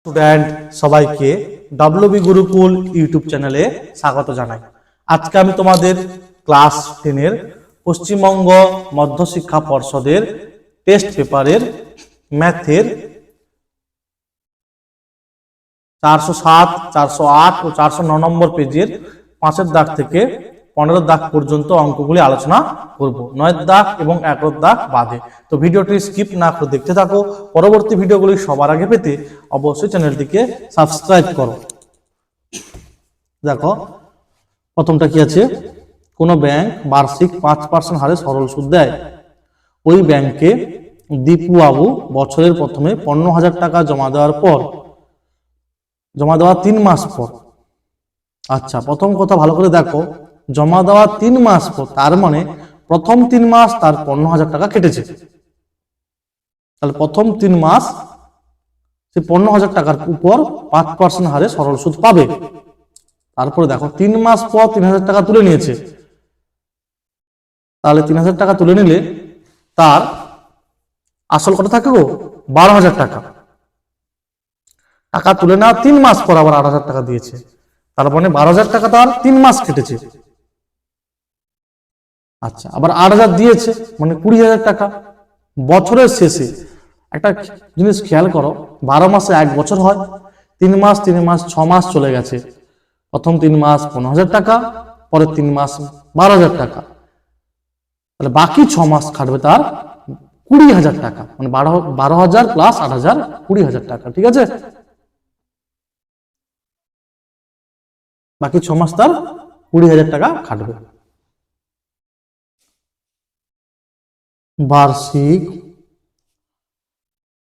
Student সবাইকে WB Gurukul YouTube চ্যানেলে স্বাগত জানাই। আজকে আমি তোমাদের ক্লাস 10 এর পশ্চিমবঙ্গ মধ্যশিক্ষা পর্ষদের টেস্ট পেপারের ম্যাথের 407, 408 ও 409 নম্বর পেজের 5 দাগ থেকে 15 দাগ পর্যন্ত অঙ্কগুলি আলোচনা করব, 9 দাগ এবং 11 দাগ বাদে। তো ভিডিওটি স্কিপ না করে দেখতে থাকো। পরবর্তী ভিডিওগুলি সবার আগে পেতে অবশ্যই চ্যানেলটিকে সাবস্ক্রাইব করো। দেখো প্রথমটা কি আছে, কোন ব্যাংক বার্ষিক 5% হারে সরল সুদ দেয়। ওই ব্যাংকে দীপু বাবু বছরের প্রথমে 15,000 টাকা জমা দেওয়ার 3 মাস পর, আচ্ছা প্রথম কথা ভালো করে দেখো, জমা দেওয়া 3 মাস পর, তার মানে প্রথম 3 মাস তার 15,000 টাকা কেটেছে। তাহলে প্রথম 3 মাস সে 15,000 টাকার উপর 5% হারে সরল সুদ পাবে। তারপরে দেখো 3 মাস পর 3,000 টাকা তুলে নিয়েছে, তাহলে 3,000 টাকা তুলে নিলে তার আসল কত থাকে গো, 12,000 টাকা। টাকা তুলে নেওয়া 3 মাস পর আবার 8,000 টাকা দিয়েছে, তার মানে 12,000 টাকা তার 3 মাস কেটেছে। আচ্ছা আবার 8,000 দিয়েছে, মানে 20,000 টাকা। বছরের শেষে একটা জিনিস খেয়াল করো, 12 মাসে 1 বছর হয়, 3 মাস 6 মাস চলে গেছে। প্রথম 3 মাস 15,000 টাকা, পরের 3 মাস 12,000 টাকা, তাহলে বাকি 6 মাস খাটবে তার 20,000 টাকা, মানে 12,000 প্লাস 8,000, 20,000 টাকা। ঠিক আছে, বাকি 6 মাস তার 20,000 টাকা খাটবে। বার্ষিক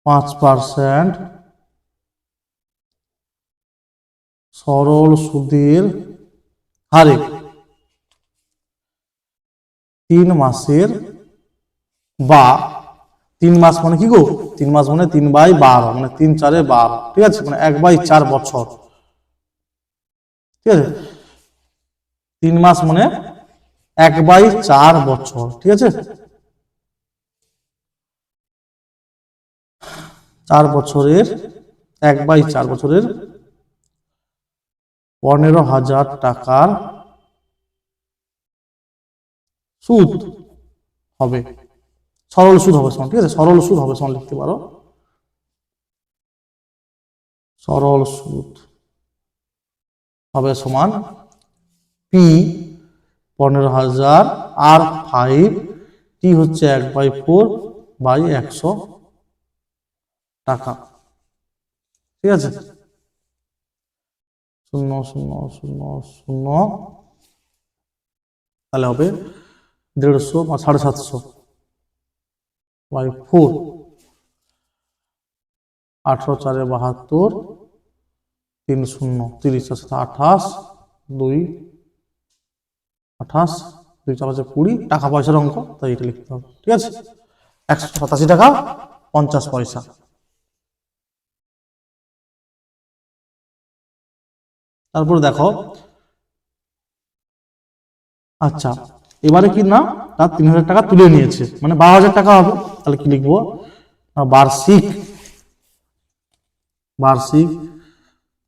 5% সরল সুদের হারে 3 মাসের, বা 3 মাস মানে কি গো, 3 মাস মানে 3/12, মানে 3 4 12, ঠিক আছে, মানে 1/4 বছর। ঠিক আছে, 3 মাস মানে 1/4 বছর। ঠিক আছে, 4 বছরের 1/4 বছরের 15,000 টাকার সুদ হবে, সরল সুদ হবে সমান। ঠিক আছে, সরল সুদ হবে সমান লিখতে পারো, সরল সুদ হবে সমান পি 15,000 আর 5 টি হচ্ছে 1/4/100 টাকা। ঠিক আছে, 0 0 0 0, তাহলে হবে 150 বা 750/4, 18 4 72, 3 0 30, 28 2 28 2 4 20 টাকা পয়সার অঙ্ক, তাই এটা লিখতে হবে। ঠিক আছে, 187 টাকা 50 পয়সা। তারপরে দেখো, আচ্ছা এবারে কি না, তার 3,000 টাকা তুলে নিয়েছে, মানে 12,000 টাকা হবে। তাহলে কি লিখবো, বার্ষিক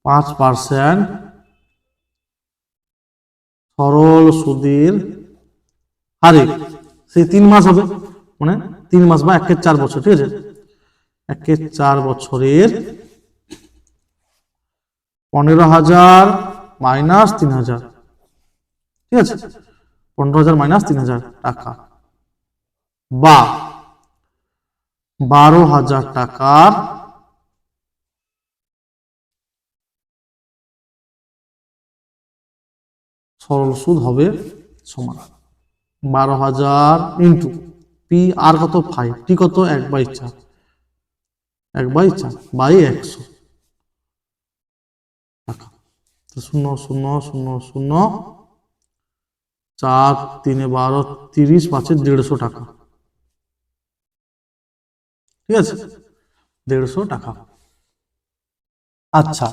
5% সরল সুদের হারে, সেই 3 মাস হবে, মানে 3 মাস বা 1/4 বছর। ঠিক আছে, 1/4 বছরের 15,000 মাইনাস 3,000। ঠিক আছে, 15,000 মাইনাস 3,000 টাকা, বা 12,000 টাকার সরল সুদ হবে সমান 12,000 ইন্টু পি আর কত 5, টি কত 1/4 1/100 টাকা। 0 0 0 0 4 3 12 30 5 150 টাকা। ঠিক আছে, 150 টাকা। আচ্ছা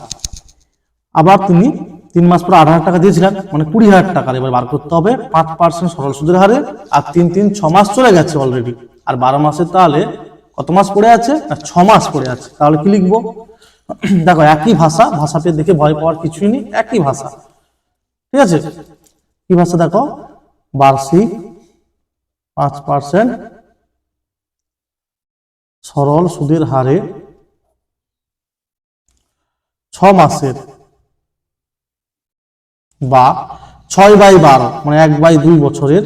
আবার তুমি 3 মাস পর 8,000 টাকা দিয়েছিলেন, মানে 20,000 টাকা এবার বার করতে হবে 5% সরল সুদের হারে। আর 3 3 6 মাস চলে গেছে অলরেডি, আর 12 মাসে তাহলে কত মাস পড়ে আছে না, 6 মাস পড়ে আছে। তাহলে কি লিখবো, দেখো একই ভাষা, ভাষা পেয়ে দেখে ভয় পাওয়ার কিছুই নেই, একই ভাষা। ঠিক আছে, কি ভাষা দেখো, বার্ষিক 5% সরল সুদের হারে 6 মাসের বা 6/12 মানে 1/2 বছরের।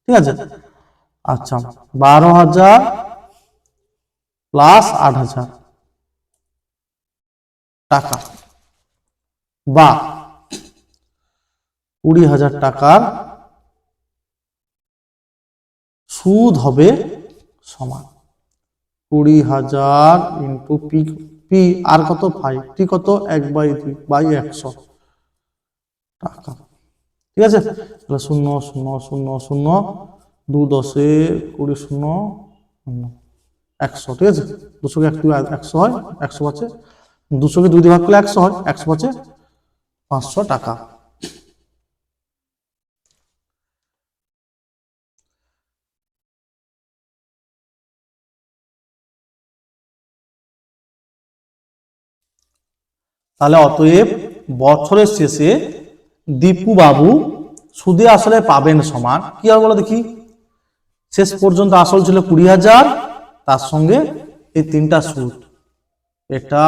ঠিক আছে, আচ্ছা 12,000 প্লাস 8,000 টাকা বা 20,000 টাকার সুদ হবে সমান 20,000 ইন্টু পি, পি আর কত 5, টি কত 1/2/100 টাকা। ঠিক আছে, তাহলে 0 0 0 0 2 10 20 0 100। ঠিক আছে, 200 কে 100 হয়, 100 আছে, 200 কে 2 দিয়ে ভাগ করলে 100 হয়, 100 আছে 500 টাকা। তাহলে অতএব বছরের শেষে দীপু বাবু সুদে আসলে পাবেন সমান কি হবে বলো দেখি, শেষ পর্যন্ত আসল ছিল 20,000, তার সঙ্গে এই 3টা সুদ, এটা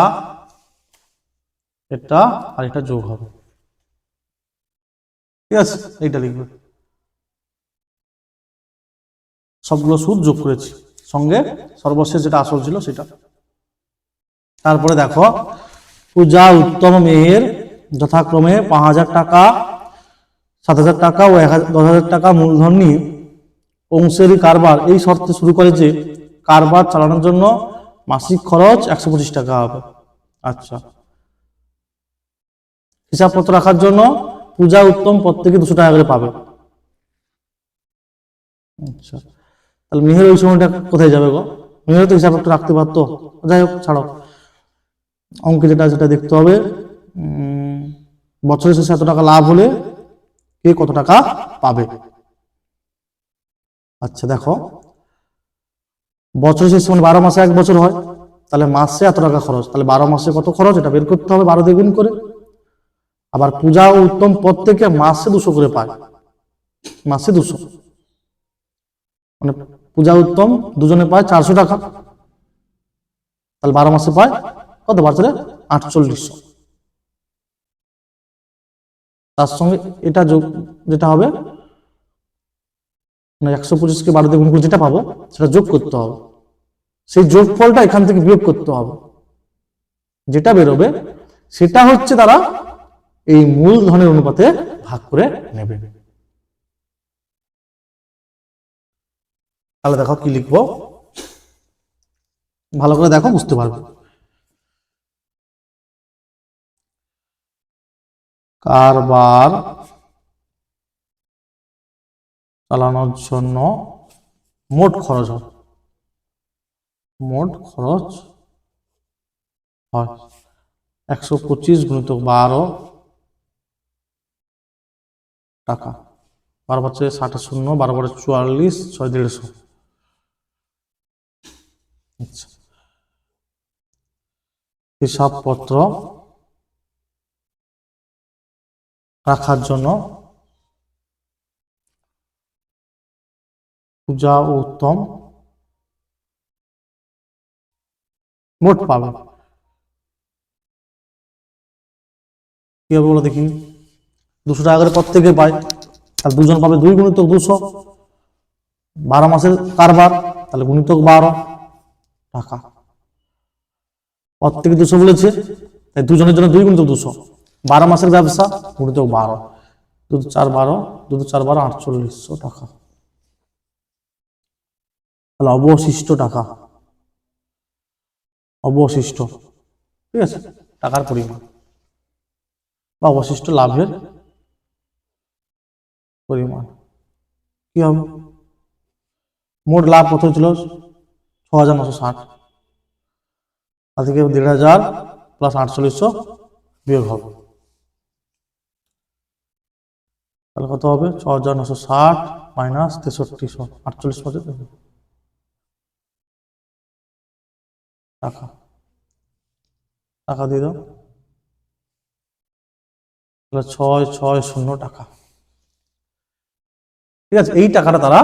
এটা আর এটা যোগ হবে। ঠিক আছে, এইটা লিখবে, সবগুলো সুদ যোগ করেছি, সঙ্গে সর্বশেষ যেটা আসল ছিল সেটা। তারপরে দেখো পূজা উত্তম মেয়ের যথাক্রমে 5,000 টাকা, 7,000 টাকা ও 10,000 টাকা মূলধন নিয়ে অংশেরই কারবার এই শর্তে শুরু করে যে কারবার চালানোর জন্য মাসিক খরচ 125 টাকা হবে। আচ্ছা, হিসাবপত্র রাখার জন্য পূজা উত্তম প্রত্যেকে 200 টাকা করে পাবে। আচ্ছা, তাহলে মেহের ওই সময়টা কোথায় যাবে গো, মেহের তো হিসাবপত্র রাখতে পারতো, যাই হোক ছাড়ো, অঙ্কে যেটা যেটা দেখতে হবে, বছরের শেষে এত টাকা লাভ হলে কে কত টাকা পাবে। আচ্ছা দেখো, বছরের শেষে মানে 12 মাসে 1 বছর হয়, তাহলে মাসে এত টাকা খরচ, তাহলে 12 মাসে কত খরচ এটা বের করতে হবে 12 দিয়ে গুণ করে। আবার পূজা ও উত্তম প্রত্যেকে মাসে 200 করে পায়, মাসে 200 মানে পূজা উত্তম দুজনে পায় 400 টাকা, তাহলে 12 মাসে পায় কত, বছরে 4800। তার সঙ্গে এটা যোগ যেটা হবে, মানে 125কে 12 দিয়ে গুণ করে যেটা পাবো সেটা যোগ করতে হবে, সেই যোগফলটা এখান থেকে বিয়োগ করতে হবে, যেটা বেরোবে সেটা হচ্ছে তারা এই মূলধনের অনুপাতে ভাগ করে নেবে। তাহলে দেখো কি লিখবো, ভালো করে দেখো বুঝতে পারবে। কারবার চালানোর জন্য মোট খরচ হয়, মোট খরচ হয় 125 গুণিতক 12 টাকা, 12 বছরে 60 শূন্য, 12 বছরে 44, 6 150। আচ্ছা, হিসাবপত্র রাখার জন্য পূজা ও উত্তম মোট পাবে কি হবে বলো দেখি, 200 টাকা করে প্রত্যেকে পায়, আর দুজন পাবে 2 গুণিতক 200, 12 মাসের কারবার, তাহলে গুণিতক 12 টাকা, প্রত্যেকে 200 বলেছে, তাই দুজনের জন্য 2 গুণিতক 200, 12 মাসের ব্যবসা গুণিতক 12, 2 4 12, 2 4 12 4800 টাকা। তাহলে অবশিষ্ট টাকা, অবশিষ্ট, ঠিক আছে, টাকার পরিমাণ বা অবশিষ্ট লাভের পরিমাণ কি হবে, মোট লাভ কত ছিল 6,960, তার থেকে 1,500 প্লাস 4800 বিয়োগ হবে, তাহলে কত হবে 6,960 মাইনাস 6300, 48 টাকা, টাকা দিয়ে দাও, 660 টাকা। ঠিক আছে, এই টাকাটা তারা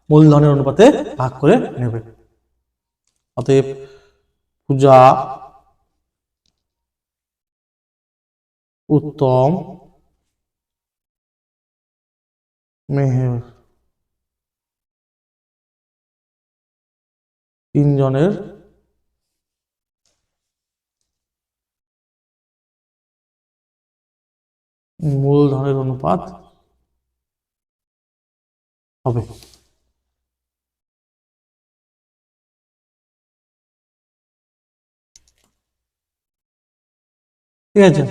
মূলধনের অনুপাতে ভাগ করে নেবে। অতএব পূজা, উত্তম, মেহের তিনজনের মূলধনের অনুপাত হবে। ঠিক আছে,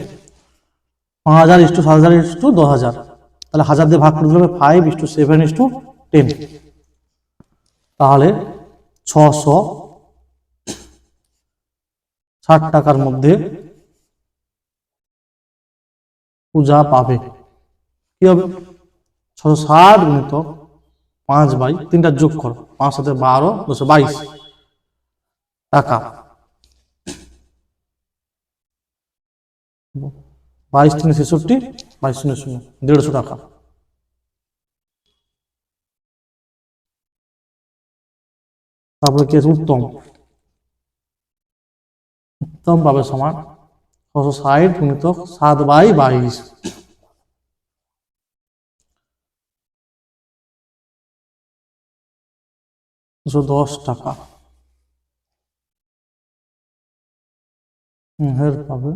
5000:7000:10,000, তাহলে 1000 দিয়ে ভাগ করে দিলে হবে 5:7:10। তাহলে 660 টাকার মধ্যে পূজা পাবে। কি হবে? 660 গুণিতক 5 / 3টা যোগ করো, 5 সাথে 12, 222 টাকা। 22×3=66, 22×0 150 টাকা। তারপরে কি আছে? উত্তম, উত্তম পাবে সমান 660 গুণিতক 7/22, 210 টাকা। মেহের পাবে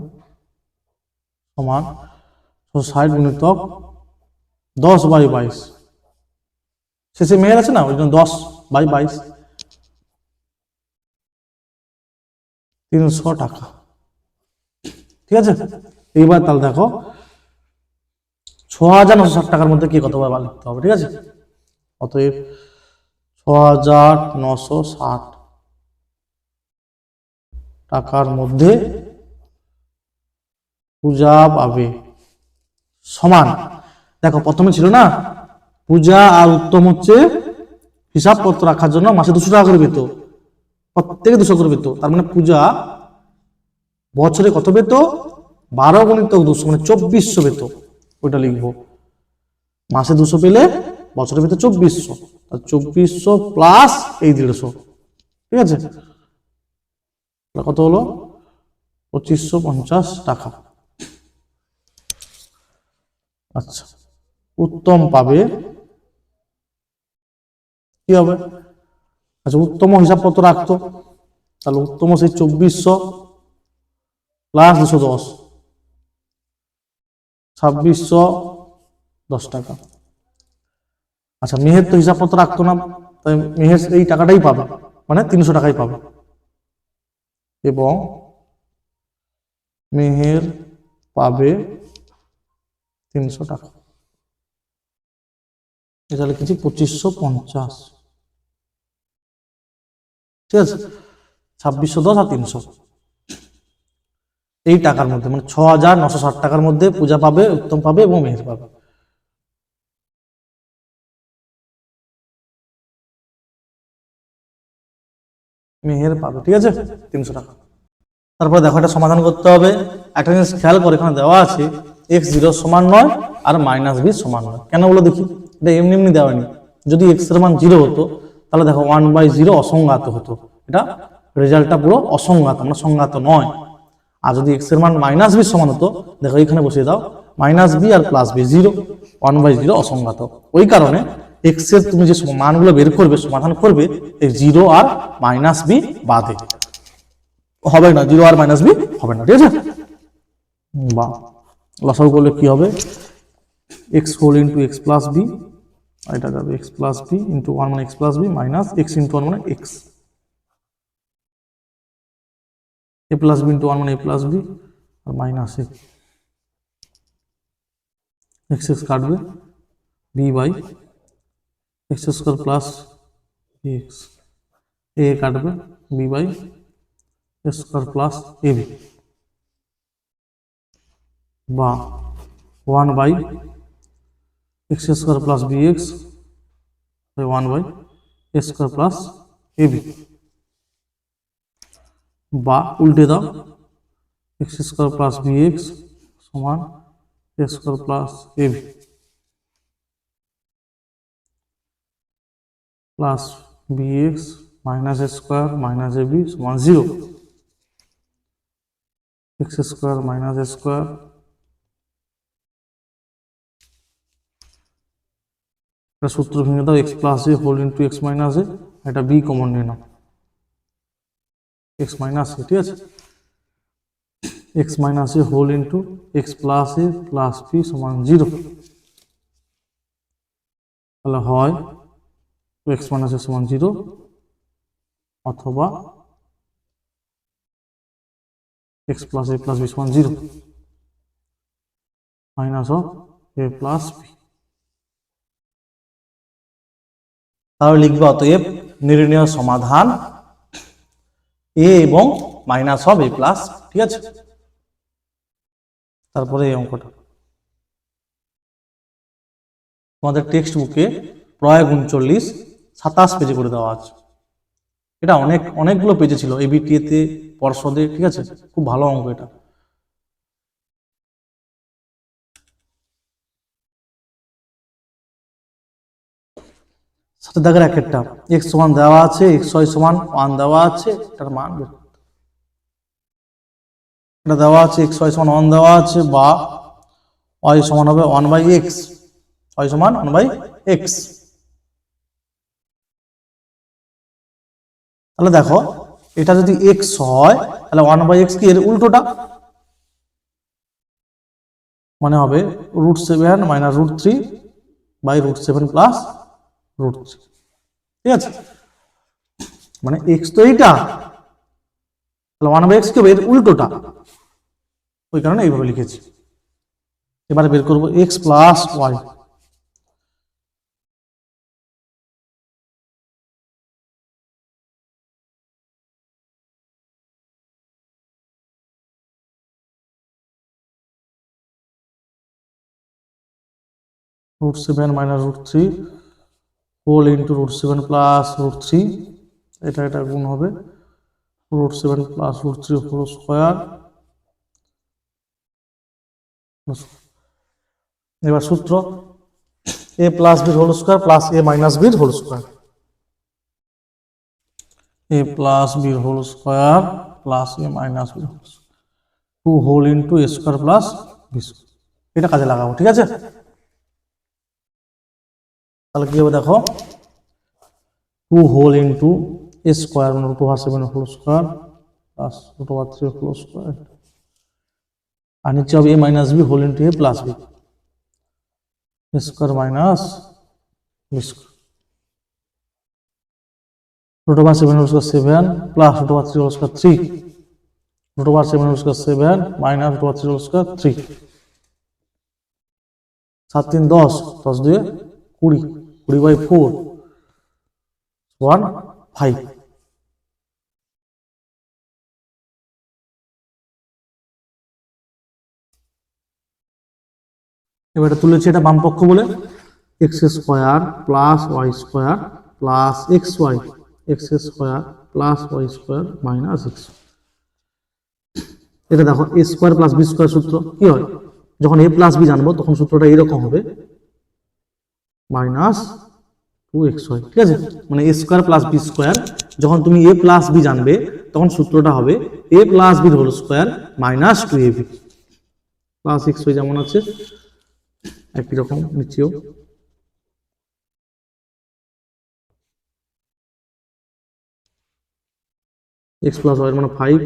সমান 660 গুণিতক 10/22, শেষে মেহের আছে না, ওই জন্য 10/22, 300 টাকা। ঠিক আছে, এইবার তাহলে দেখো 6960 টাকার মধ্যে কি কতবার লিখতে হবে। ঠিক আছে, অতএব 6960 টাকার মধ্যে পূজা পাবে সমান, দেখো প্রথমে ছিল না পূজা আর উত্তম হচ্ছে হিসাবপত্র রাখার জন্য মাসে 200 টাকা করে পেত, প্রত্যেকে 200 করে পেত। তার মানে পূজা বছরে কত পেত? 12x200, মানে 2400 পেত। ওইটা লিখবো, মাসে 200 পেলে বছরে পেত 2400, 2400 প্লাস এই 150। ঠিক আছে, কত হলো? 2550 টাকা। আচ্ছা, উত্তম পাবে কি হবে? আচ্ছা, উত্তম হিসাবপত্র রাখতো, তাহলে উত্তম সেই 2400 প্লাস 210, 2610 টাকা। আচ্ছা, মেহের তো হিসাবপত্র রাখতো না, তাই মেহের এই টাকাটাই পাবে, মানে 300 টাকাই পাবে। এবং মেহের পাবে 300 টাকা। এটা লিখেছি 2550। ঠিক আছে, 2610 আর 300 এই টাকার মধ্যে, মানে 6960 টাকার মধ্যে পূজা পাবে, উত্তম পাবে এবং মেহের পাবে। মেহের পাবে, ঠিক আছে, 300 টাকা। তারপরে দেখো এটা সমাধান করতে হবে। একটা জিনিস খেয়াল করে, এখানে দেওয়া আছে x0 সমান 9 আর -b সমান 9। কেন বলো দেখি? এটা এমনি এমনি দেওয়ানি। যদি x এর মান 0 হতো তাহলে দেখো 1/0 অসংজ্ঞাত হতো, এটা রেজাল্টটা পুরো অসংজ্ঞাত, মানে সংজ্ঞাত নয়। আর যদি x এর মান -b সমান হতো, দেখো এখানে বসিয়ে দাও, -b আর +b 0, 1/0 অসংজ্ঞাত। ওই কারণে x এর তুমি যে মানগুলো বের করবে, সমাধান করবে, এই 0 আর -b বাদে হবে না, 0 আর -b হবে না। ঠিক আছে, বা লসাগু করলে কি হবে? x whole into x plus b, এটা যাবে x প্লাস b ইন্টু 1 মানে x plus b minus x into 1 মানে x, a plus b into 1 মানে a প্লাস b আর মাইনাস x x কাটবে b by x square plus bx, a কাটবে b by square plus ab, বা 1 by x square plus bx by 1 by square plus ab। বা উল্টে দাও, x square plus b x সমান x square plus a b plus b x minus A square minus A B সমান 0। X square minus এ square সূত্র ভেঙে দাও, x plus এ whole into x minus এ, এটা B common নিয়ে নাও, x minus এ, ঠিক আছে, x minus A whole into x plus a plus b সমান 0। তাহলে হয় এক্স মাইনাস এ সমান 0 অথবা x plus a plus b সমান 0 minus of a plus b. তাহলে লিখবে অতএব নির্ণয় সমাধান এ এবং মাইনাস অফ এ প্লাস, ঠিক আছে। তারপরে এই অঙ্কটা তোমাদের টেক্সট বুকে প্রয়োগ 39 27 পেজে করে দেওয়া আছে। এটা অনেকগুলো পেজে ছিল, এবিটিএতে, পর্ষদে, ঠিক আছে, খুব ভালো অঙ্ক এটা। সাথে দাগের একটা এক্স সমান দেওয়া আছে, এক্স ওয়াই সমান 1 দেওয়া আছে, এটার মান এটা দেওয়া আছে, এক্স ওয়াই সমান 1 দেওয়া আছে, বা ওয়াই সমান হবে 1/x, ওয়াই সমান 1/x। তাহলে দেখো এটা যদি x হয় তাহলে 1/x কি এর উল্টোটা, মানে হবে √7 মাইনাস √3/√7 প্লাস √3, ঠিক আছে। মানে x তো এইটা, তাহলে 1/x কি হবে এর উল্টোটা, ওই কারণে এইভাবে লিখেছি। এবারে বের করবো x plus y, √7 minus √3 whole into √7 plus √3, এটা গুণ হবে √7 প্লাস √3 হোল স্কোয়ার। এবার সূত্র a plus b whole square plus a minus বির whole square, a plus b whole square plus a minus b whole square 2 whole into a square plus b square, এটা কাজে লাগাবো, ঠিক আছে। তাহলে কি হবে দেখো, 2 হোল ইন্টু এ স্কোয়ার মানে √7 whole square plus √3 whole square, আর নিচে হবে a minus b whole into a plus b square minus b square, √7 whole square 7 plus √3 whole square 3, √7 whole square 7 minus √3 whole square 3, 7 3 10, 10 2 20, 20/4 1 5। এবার এটা তুলেছি, এটা বাম পক্ষ বলে x square plus y square plus x y, x square plus y square minus x. এটা দেখো a square plus b square সূত্র কি হয়, যখন এ প্লাস বি জানবো তখন সূত্রটা এরকম হবে মাইনাস 2xy, ঠিক আছে। মানে a square plus b square, যখন তুমি এ প্লাস বি জানবে তখন সূত্রটা হবে a plus b whole square minus 2ab plus xy যেমন আছে একই রকম নিচেও। এক্স প্লাস ওয়াই মানে 5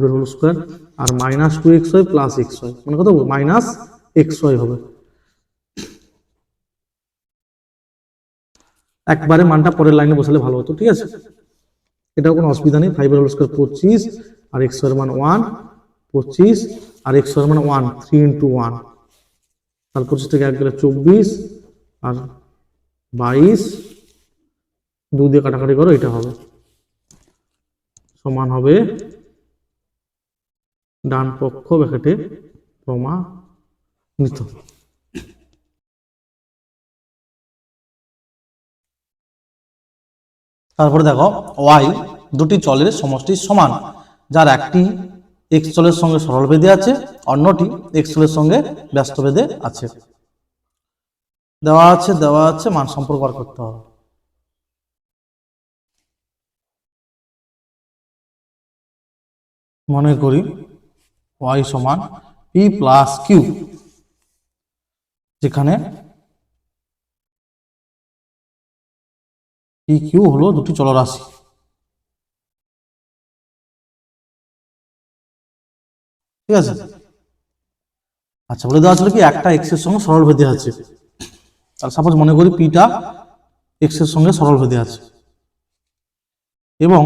এর হোল স্কোয়ার আর মাইনাস 2xy প্লাস xy মানে কত মাইনাস xy হবে। একবারে মানটা পরের লাইনে বসালে ভালো হতো, ঠিক আছে, এটাও কোনো অসুবিধা নেই। 5 এর হোল স্কোয়ার 25 আর x এর মান 1, 25 আর x এর মান 1, 3 into 1, তার 25 থেকে 1 গেলে 24 আর 22, 2 দিয়ে কাটাকাটি করো, এটা হবে সমান হবে ডান পক্ষ ব্র্যাকেটে প্রমাণিত। তারপরে দেখো y দুটি চলের সমষ্টি সমান, যার একটি এক্স চলের সঙ্গে সরল বেঁধে আছে, অন্যটি এক্স চলের সঙ্গে ব্যস্ত বেঁধে আছে। দেওয়া আছে মান সম্পর্ক বার করতে হবে। মনে করি y সমান p প্লাস কিউ, যেখানে p q হলো দুটি চলরাশি। ঠিক আছে, আচ্ছা বলে দেওয়া ছিল কি একটা এক্স এর সঙ্গে সরল বেঁধে আছে। তাহলে সাপোজ মনে করি পিটা এক্স এর সঙ্গে সরল বেঁধে আছে এবং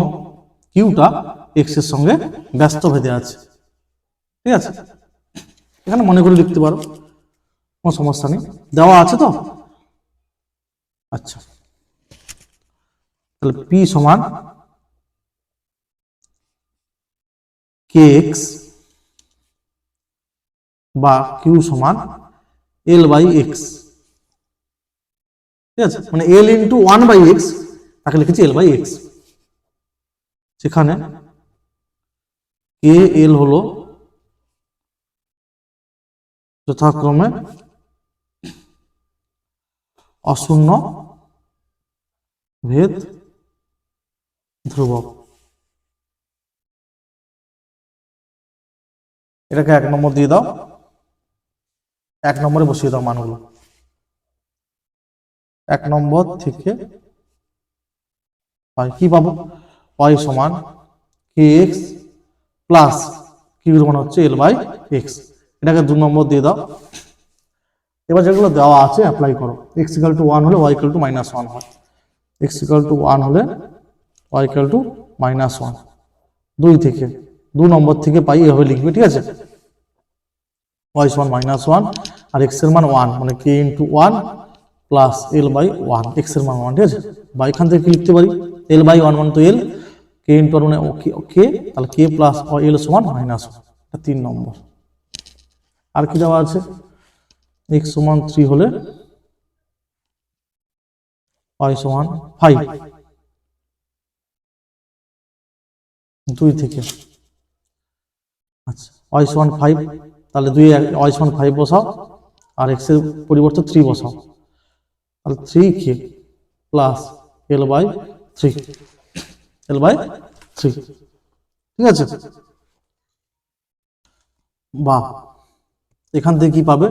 কিউটা এক্স এর সঙ্গে ব্যস্ত বেঁধে আছে। ঠিক আছে, এখানে মনে করে লিখতে পারো, কোনো সমস্যা নেই, দেওয়া আছে তো। আচ্ছা, তাহলে পি সমান কে এক্স বা কিউ সমান এল বাই এক্স। ঠিক আছে, মানে L into one by x, তাকে লিখেছি এল বাই এক্স, সেখানে কে এল হলো যথাক্রমে অশূন্য ভেদ ধ্রুবক। এটাকে 1 নম্বর দিয়ে দাও, 1 নম্বরে বসিয়ে দাও মানগুলো। 1 নম্বর থেকে কি পাবো, y সমান কে এক্স প্লাস কিউর মান হচ্ছে এল বাই এক্স। এটাকে 2 নম্বর দিয়ে দাও। এবার যেগুলো দেওয়া আছে অ্যাপ্লাই করো। এক্স ইকুয়াল টু 1 হলে y ইকুয়াল টু -1 হয়, এক্স ইকুয়াল টু 1 হলে y ইকুয়াল টু -1। 2 থেকে 2 নম্বর থেকে পাই এভাবে লিখবে। ঠিক আছে, y সমান -1 আর x এর মান 1, মানে k into 1 plus l by 1, x এর মান 1। ঠিক আছে, বা এখান থেকে কি লিখতে পারি, এল বাই 1 মানে তো এল, k ইন্টু 1 মানে ওকে, তাহলে k প্লাস এল সমান -1। এটা 3 নম্বর। আর কি দেওয়া আছে, x সমান 3 হলে y সমান 5। 2 থেকে আচ্ছা y সমান 5, তাহলে 2 y সমান 5 বসাও আর x এর পরিবর্তে 3 বসাও, তাহলে 3k plus l by 3, l by 3। ঠিক আছে, বা এখান থেকে কি পাবে,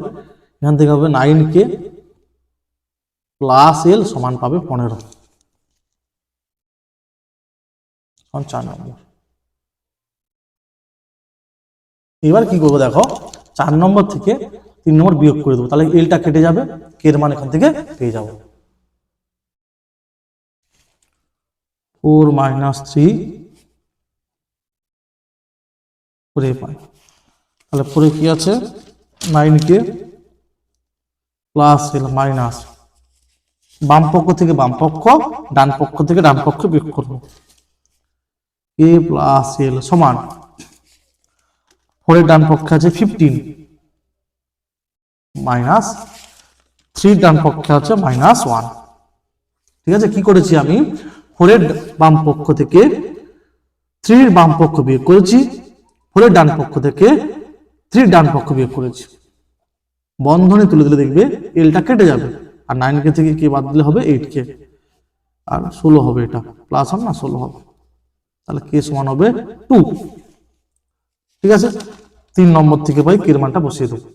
এখান থেকে হবে 9k প্লাস এল সমান পাবে 15। 4 নম্বর। এবার কি করবো দেখো, 4 নম্বর থেকে 3 নম্বর বিয়োগ করে দেবো, তাহলে এলটা কেটে যাবে, কে এর মান এখান থেকে পেয়ে যাবো 4 - 3 করে পাই। তাহলে পরে কি আছে, 9k প্লাস এল মাইনাস, বাম পক্ষ থেকে বাম পক্ষ, ডান পক্ষ থেকে ডান পক্ষ বিয়োগ করবো, কে প্লাস এল সমান 4 এর ডান পক্ষে আছে 15 মাইনাস 3 ডান পক্ষে আছে -1। ঠিক আছে, কি করেছি আমি, 4 এর বাম পক্ষ থেকে 3 এর বাম পক্ষ বিয়োগ করেছি, 4 এর ডান পক্ষ থেকে 3 ডান পক্ষ বিয়োগ করেছি। বন্ধনী তুলে দিলে দেখবে এলটা কেটে যাবে, আর 9k থেকে কে বাদ দিলে হবে 8k, আর 16 হবে, এটা প্লাস হবে না 16 হবে, তাহলে কে সমান হবে 2। ঠিক আছে, 3 নম্বর থেকে পাই কে এর মানটা বসিয়ে দেবো।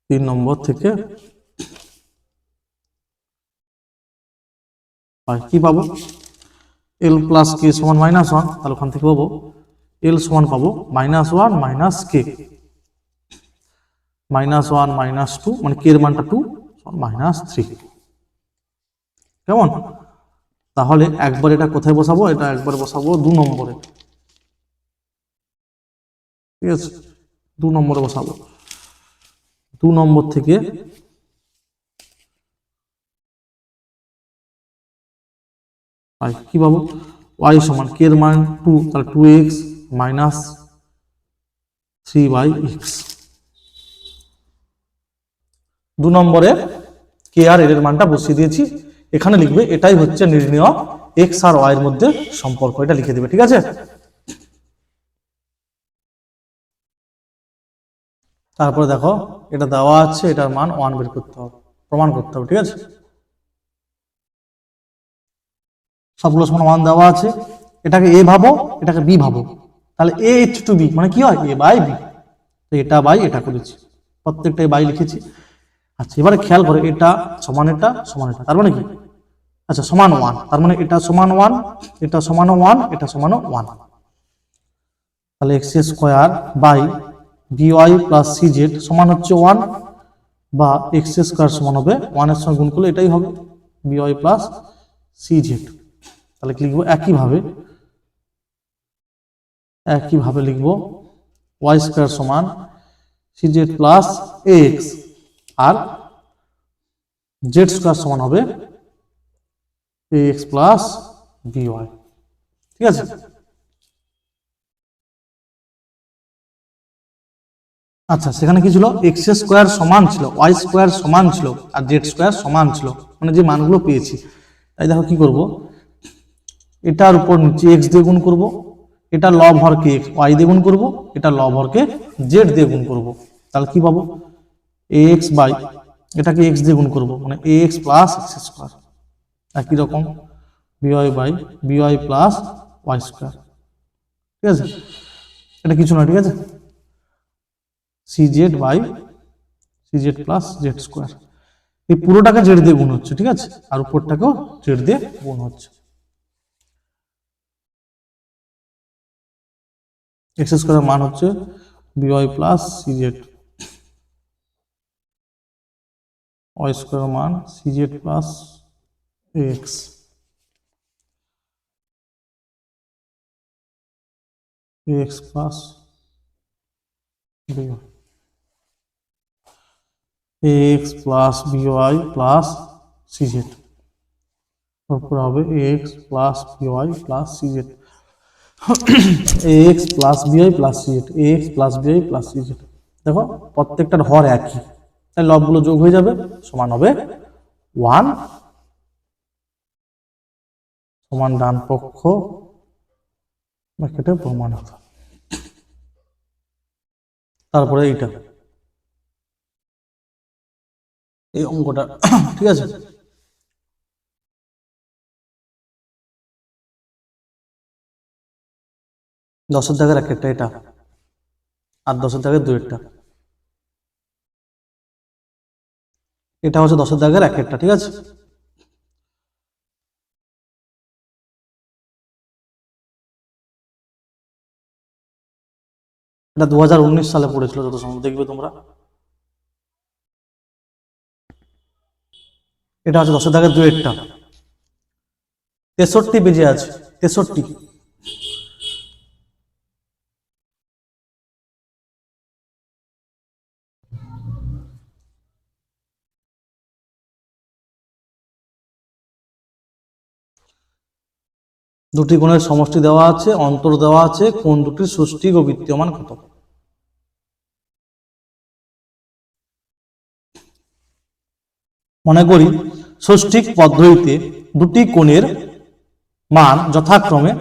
3 নম্বর থেকে কি পাবো, এল প্লাস কে সমান -1, তাহলে ওখান থেকে পাবো এল সমান পাবো -1 মাইনাস কে, -1 -2 মানে কে এর মানটা 2 -3। কেমন, তাহলে একবার এটা কোথায় বসাবো, এটা একবার বসাবো 2 নম্বরে। ঠিক আছে, 2 নম্বরে বসাবো। 2 নম্বর থেকে কি পাবো, y সমান কে এর মান 2, তাহলে 2x মাইনাস 3/x। 2 নম্বরে কে আর এর মানটা বসিয়ে দিয়েছি, এখানে লিখবে এটাই হচ্ছে নির্ণেয় এক্স আর ওয়াই এর মধ্যে সম্পর্ক, এটা লিখে দেবে, ঠিক আছে। তারপরে দেখো এটা দেওয়া আছে, এটার মান 1 বের করতে হবে, প্রমাণ করতে হবে, ঠিক আছে। সবগুলো সমান 1 দেওয়া আছে, এটাকে এ ভাবো, এটাকে বি ভাবো, তাহলে এ এইচ টু বি মানে কি হয়, এ বাই বি, তো এটা বাই এটা করেছি, প্রত্যেকটাই বাই লিখেছি। আচ্ছা এবারে খেয়াল করে এটা সমান এটা সমান এটা, তার মানে কি, আচ্ছা সমান 1, তার মানে এটা সমান 1, এটা সমান 1, এটা সমান 1, তাহলে x square by b y plus c z সমান হচ্ছে 1, বা এক্স স্কোয়ার সমান হবে 1 এর সঙ্গে গুণ করলে এটাই হবে বিওয়াই প্লাস সি জেড। তাহলে কি লিখবো, একইভাবে লিখবো ওয়াই স্কোয়ার সমান সি জেড প্লাস এক্স, আর জেড স্কোয়ার সমান হবে এক্স প্লাস বিওয়াই, ঠিক আছে। আচ্ছা সেখানে কি ছিল, এক্স স্কোয়ার সমান ছিল, ওয়াই স্কোয়ার সমান ছিল, আর জেড স্কোয়ার সমান ছিল, মানে যে মানগুলো পেয়েছি। তাই দেখো কি করব, এটার উপর নিচে এক্স দিয়ে গুণ করবো, এটা লব হরকে এক্স ওয়াই দিয়ে গুণ করবো, এটা লব হরকে জেড দিয়ে গুণ করবো, তাহলে কি পাবো, এ এক্স বাই এটাকে এক্স দিয়ে গুণ করবো, মানে a x plus x square, একই রকম b y by b y plus y square, ঠিক আছে। এটা কিছু না, ঠিক আছে, c z by c z plus z square, এই পুরোটাকে জেড দিয়ে গুণ হচ্ছে, ঠিক আছে, আর উপরটাকেও জেড দিয়ে গুণ হচ্ছে। এক্স স্কোয়ারের মান হচ্ছে b y plus c z, y স্কোয়ারের মান c z plus x, x plus b y, x plus b y plus c z, তারপর হবে x plus b y plus c z, x plus b y plus c z, x plus b y plus c z. দেখো প্রত্যেকটার হর একই, তাই লবগুলো যোগ হয়ে যাবে, সমান হবে 1, সমান ডান পক্ষ ব্র্যাকেটে প্রমাণ হবে। তারপরে এইটা এই অঙ্কটা, ঠিক আছে। দশের দাগের এক একটা এটা, আর দশের দাগের দুইটা, এটা হচ্ছে দশের দাগের এক একটা, ঠিক আছে। এটা 2019 সালে পড়েছিল যত সম্ভব, দেখবে তোমরা। এটা হচ্ছে দশের দাগের দুইটা, 63 বেজে আছে, 63। দুটি কোণের সমষ্টি দেওয়া আছে, অন্তর দেওয়া আছে, কোণ দুটির ষষ্ঠিক ও বৃত্তীয় মান কত। মনে করি ষষ্ঠিক পদ্ধতিতে দুটি কোণের মান যথাক্রমে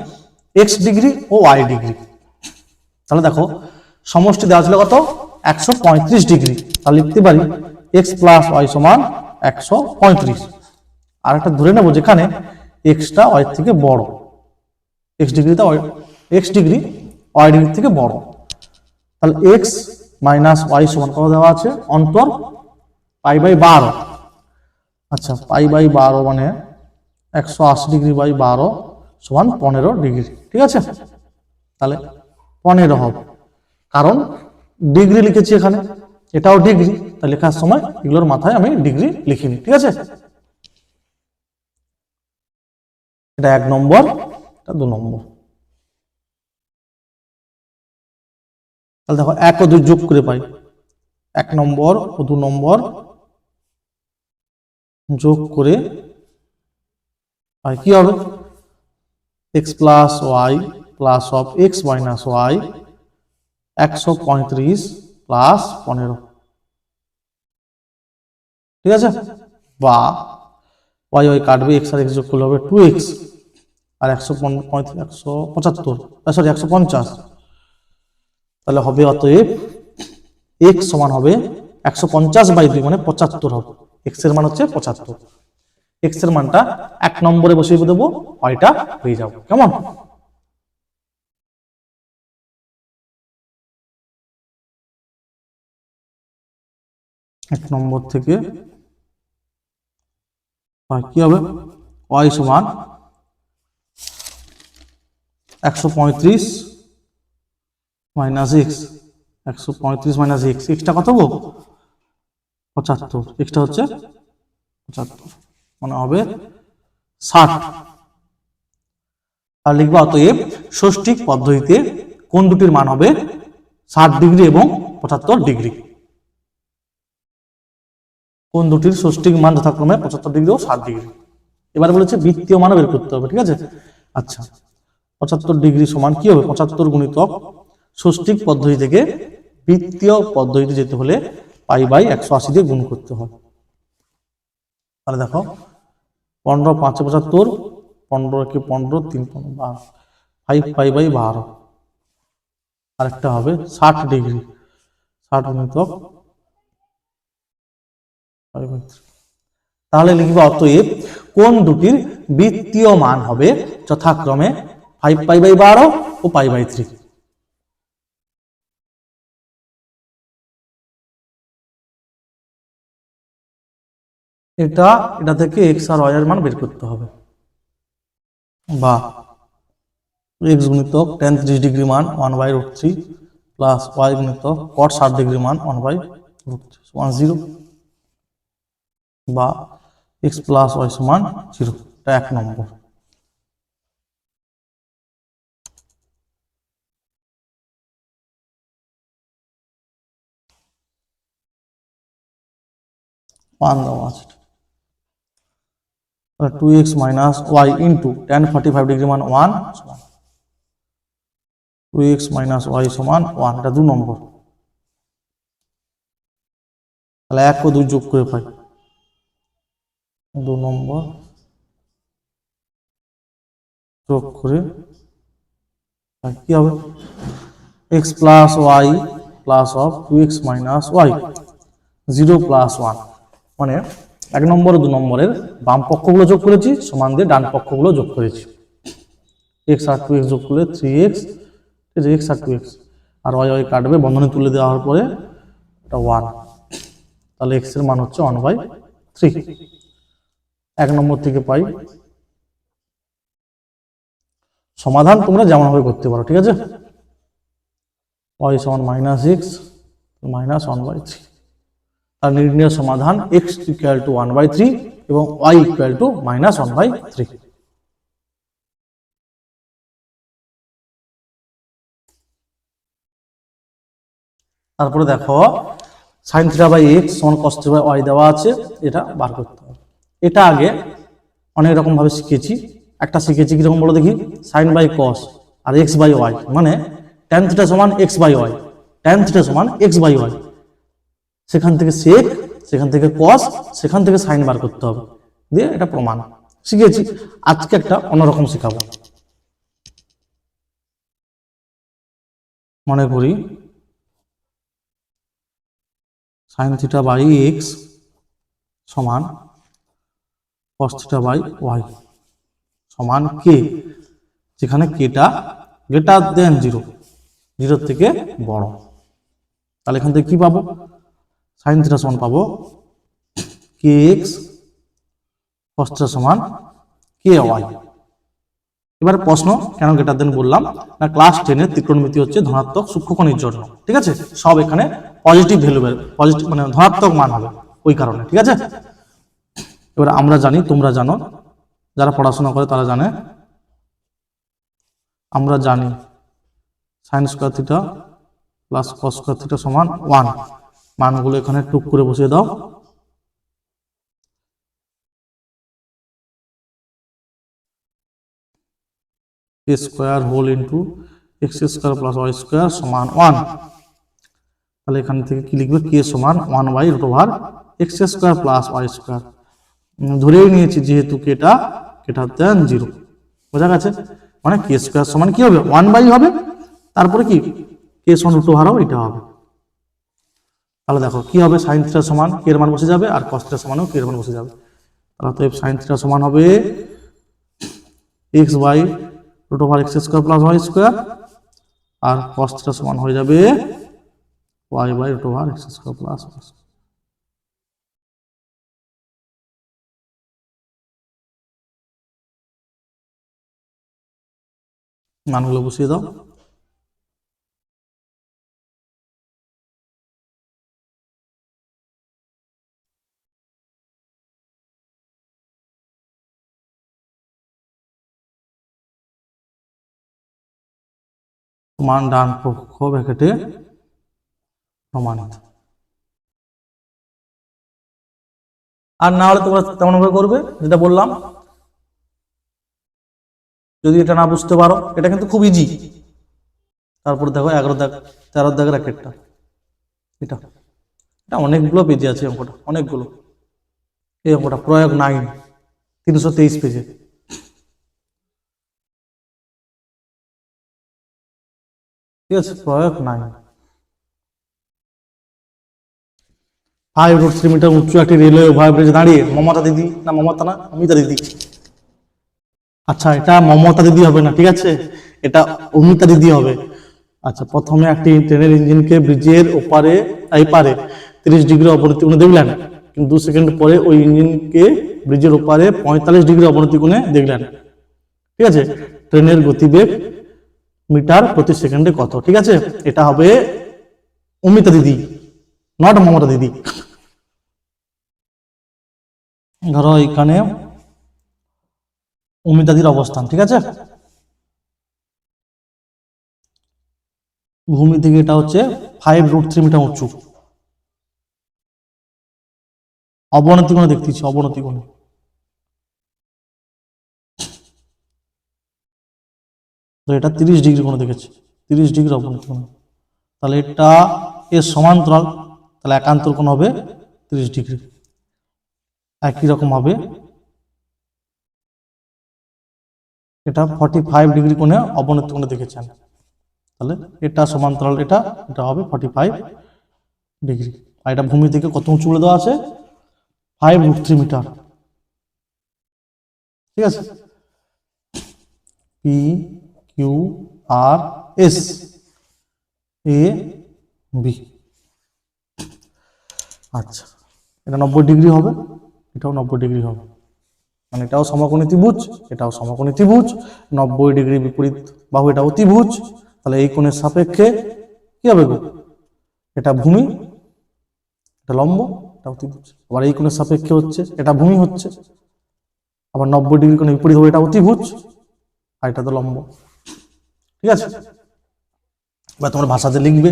এক্স ডিগ্রি ও ওয়াই ডিগ্রি। তাহলে দেখো সমষ্টি দেওয়া ছিল কত, 135 ডিগ্রি, তাহলে লিখতে পারি এক্স প্লাস ওয়াই সমান 135। আর একটা ধরে নেবো যেখানে এক্সটা ওয়াই থেকে বড়, এক্স ডিগ্রিটা এক্স ডিগ্রি ওয়াই ডিগ্রি থেকে বড়, তাহলে এক্স মাইনাস ওয়াই সমান কত দেওয়া আছে, অন্তর পাই বাই 12। আচ্ছা পাই বাই 12 মানে 180 ডিগ্রি বাই 12 সমান 15 ডিগ্রি, ঠিক আছে। তাহলে 15 হবে, কারণ ডিগ্রি লিখেছি এখানে, এটাও ডিগ্রি, তাই লেখার সময় এগুলোর মাথায় আমি ডিগ্রি লিখিনি, ঠিক আছে। এটা 1 নম্বর, এটা 2 নম্বর। তাহলে দেখো 1 ও 2 যোগ করে পাই, 1 নম্বর ও 2 নম্বর যোগ করে পাই কি হবে, x plus y plus of x minus y 135 plus 15, ঠিক আছে। বা ওয়াই ওয়াই কাটবে, এক্স আর এক্স যোগ করলে হবে 2x, আর 150, তাহলে হবে অতএব x সমান হবে 150/2 মানে 75 হবে। x এর মান হচ্ছে 75, x এর মানটা 1 নম্বরে বসিয়ে দেবো, ওয়াইটা পেয়ে যাবো। কেমন? এক নম্বর থেকে কি হবে, ওয়াই সমান 135 minus x, 135 minus x, extra কত গো 75, এক্সটা হচ্ছে 75 মানে হবে 60। আর লিখবা অতএব ষষ্ঠিক পদ্ধতিতে কোন দুটির মান হবে 60 ডিগ্রি এবং 75 ডিগ্রি। কোন দুটির ষষ্ঠিক মান যথাক্রমে 75 ডিগ্রি ও 60 ডিগ্রি। এবার বলেছে বৃত্তীয় মান বের করতে হবে, ঠিক আছে? আচ্ছা, 75 ডিগ্রি সমান কি হবে, 75 গুণিতক ষষ্ঠিক পদ্ধতি থেকে বৃত্তীয় পদ্ধতিতে যেতে হলে π/180 দিয়ে গুণ করতে হয়। তাহলে দেখো 15 5 75, 15 কে 15, 3 15 12, 5π/12, আরেকটা হবে 60 ডিগ্রি, 60 গুণিতক π/3। তাহলে লিখবে অতএব কোন দুটির বৃত্তীয় মান হবে যথাক্রমে 5π/12 ও π/3। এটা থেকে x আর y এর মান বের করতে হবে, বা x গুণিতক tan 30 ডিগ্রি মান 1/√3 প্লাস y গুণিতক cot 60 ডিগ্রি মান 1/√3 সমান 0, বা x প্লাস y সমান 0। এটা 1 নম্বর। দেওয়া আছে 2x minus y into tan 45 degree মান 1 সমান 2x মাইনাস y সমান 1, এটা 2 নম্বর। তাহলে 1 ও 2 যোগ করে পাই 2 নম্বর, যোগ করে কি হবে x plus y plus of 2x minus y 0 plus 1, মানে 1 নম্বর ও 2 নম্বরের বাম পক্ষগুলো যোগ করেছি, সমান দিয়ে ডান পক্ষগুলো যোগ করেছি। x আর 2x যোগ করলে 3x, x আর 2x, আর y y কাটবে, বন্ধনী তুলে দেওয়ার পরে এটা 1, তাহলে x এর মান হচ্ছে 1/3। 1 নম্বর থেকে পাই। সমাধান তোমরা যেমন ভাবে করতে পারো, ঠিক আছে? y সমান -x মাইনাস 1/3, আর নির্ণয় সমাধান x ইকুয়াল টু 1/3 এবং y ইকুয়াল টু -1/3। তারপরে দেখো sin θ/x সমান cos θ/y দেওয়া আছে, এটা বার করতে হবে। এটা আগে অনেক রকম ভাবে শিখেছি, একটা শিখেছি কিরকম বলো দেখি, sin/cos আর x/y, মানে tan θ সমান x/y, tan θ সমান x/y, সেখান থেকে sec, সেখান থেকে cos, সেখান থেকে sin বার করতে হবে, দিয়ে এটা প্রমাণ শিখেছি। আজকে একটা অন্যরকম শেখাবো। মনে করি sin θ/x সমান cos θ/y সমান k, যেখানে kটা গ্রেটার দেন 0, 0 থেকে বড়। তাহলে এখান থেকে কি পাবো, sin θ সমান পাবো kx, cos θ সমান ky। এবার প্রশ্ন কেন গ্রেটার দেন বললাম না, ক্লাস 10 এর ত্রিকোণমিতি হচ্ছে ধনাত্মক সূক্ষ্মকোণের জন্য, ঠিক আছে? সব এখানে পজিটিভ ভ্যালু, পজিটিভ মানে ধনাত্মক মান হবে ওই কারণে, ঠিক আছে? এবার আমরা জানি, তোমরা জানো, যারা পড়াশোনা করে তারা জানে, আমরা জানি sin square theta plus cos square theta সমান 1, মানগুলো এখানে টুক করে বসিয়ে দাও। a square whole into x square plus y square সমান 1। তাহলে এখান থেকে কি লিখবে, k সমান 1/√x square plus y square, ধরেই নিয়েছি যেহেতু কেটা দেন 0, বোঝা গেছে। মানে কে স্কোয়ার সমান কি হবে 1/, হবে তারপরে কি কে সমান √2 হবে, এটা হবে। তাহলে দেখো কি হবে, সাইন থিটা সমান কে এর মান বসে যাবে, আর কস থিটা সমানও কে এর মান বসে যাবে। তাহলে সাইন থিটা সমান হবে x/√x² + y², আর কস থিটা সমান হয়ে যাবে y/√x² + y²। মানগুলো বসিয়ে দাও। মান ডান পক্ষ ব্র্যাকেটে প্রমাণিত। আর না হলে তোমরা তেমন ভাবে করবে যেটা বললাম। যদি এটা না বুঝতে পারো, এটা কিন্তু খুব ইজি। তারপর দেখো 11 দাগ 13 দাগের একটা, এটা এটা অনেকগুলো পেজে আছে অঙ্কটা, অনেকগুলো। এই অঙ্কটা প্রয়োগ 9, 323 পেজে। ঠিক আছে, প্রয়োগ 9। 5√3 মিটার উঁচু একটি রেলওয়ে ওভারব্রিজে দাঁড়িয়ে মমতা দিদি, না মমতা না অমিতা দিদি, আচ্ছা এটা মমতা দিদি হবে না, ঠিক আছে, এটা অমিতা দিদি হবে। আচ্ছা, প্রথমে একটি ট্রেনের ইঞ্জিনকে ব্রিজের ওপারে পারে 30 ডিগ্রি অবনতি কোণে দেখলেন, কিন্তু 2 সেকেন্ড পরে ওই ইঞ্জিনকে ব্রিজের ওপারে 45 ডিগ্রি অবনতি কোণে দেখলেন। ঠিক আছে, ট্রেনের গতিবেগ মিটার প্রতি সেকেন্ডে কত? ঠিক আছে, এটা হবে অমিতা দিদি, নট মমতা দিদি। ধরো এখানে অমিতাদির অবস্থান, ঠিক আছে, ভূমি থেকে এটা হচ্ছে 5√3 মিটার উঁচু, অবনতি কোণে দেখতেছি, অবনতি কোণে। তো এটা 30 ডিগ্রি কোণে দেখেছি, 30 ডিগ্রি অবনতি কোণে। তাহলে এটা এর সমান্তরাল, তাহলে একান্তর কোণ হবে 30 ডিগ্রি। একই রকম হবে এটা 45 ডিগ্রি কোণে অবনতি কোণে দেখেছেন, তাহলে এটা সমান্তরাল, এটা এটা হবে 45 ডিগ্রি। আর এটা ভূমি থেকে কত উঁচু বলে দেওয়া আছে 5√3 মিটার। ঠিক আছে, P Q R S A B. আচ্ছা, এটা 90 ডিগ্রি হবে, এটাও 90 ডিগ্রি হবে, মানে এটাও সমকোণী ত্রিভুজ, এটাও সমকোণী ত্রিভুজ, 90 ডিগ্রি বিপরীত বাহু এটা অতিভুজ। তাহলে এই কোণের সাপেক্ষে কি হবে গো, এটা ভূমি, এটা লম্ব, এটা অতিভুজ। আবার এই কোণের সাপেক্ষে হচ্ছে এটা ভূমি হচ্ছে, আবার 90 ডিগ্রি কোণে বিপরীত হবে এটা অতিভুজ, আর এটা তো লম্ব। ঠিক আছে, এবার তোমার ভাষাতে লিখবে।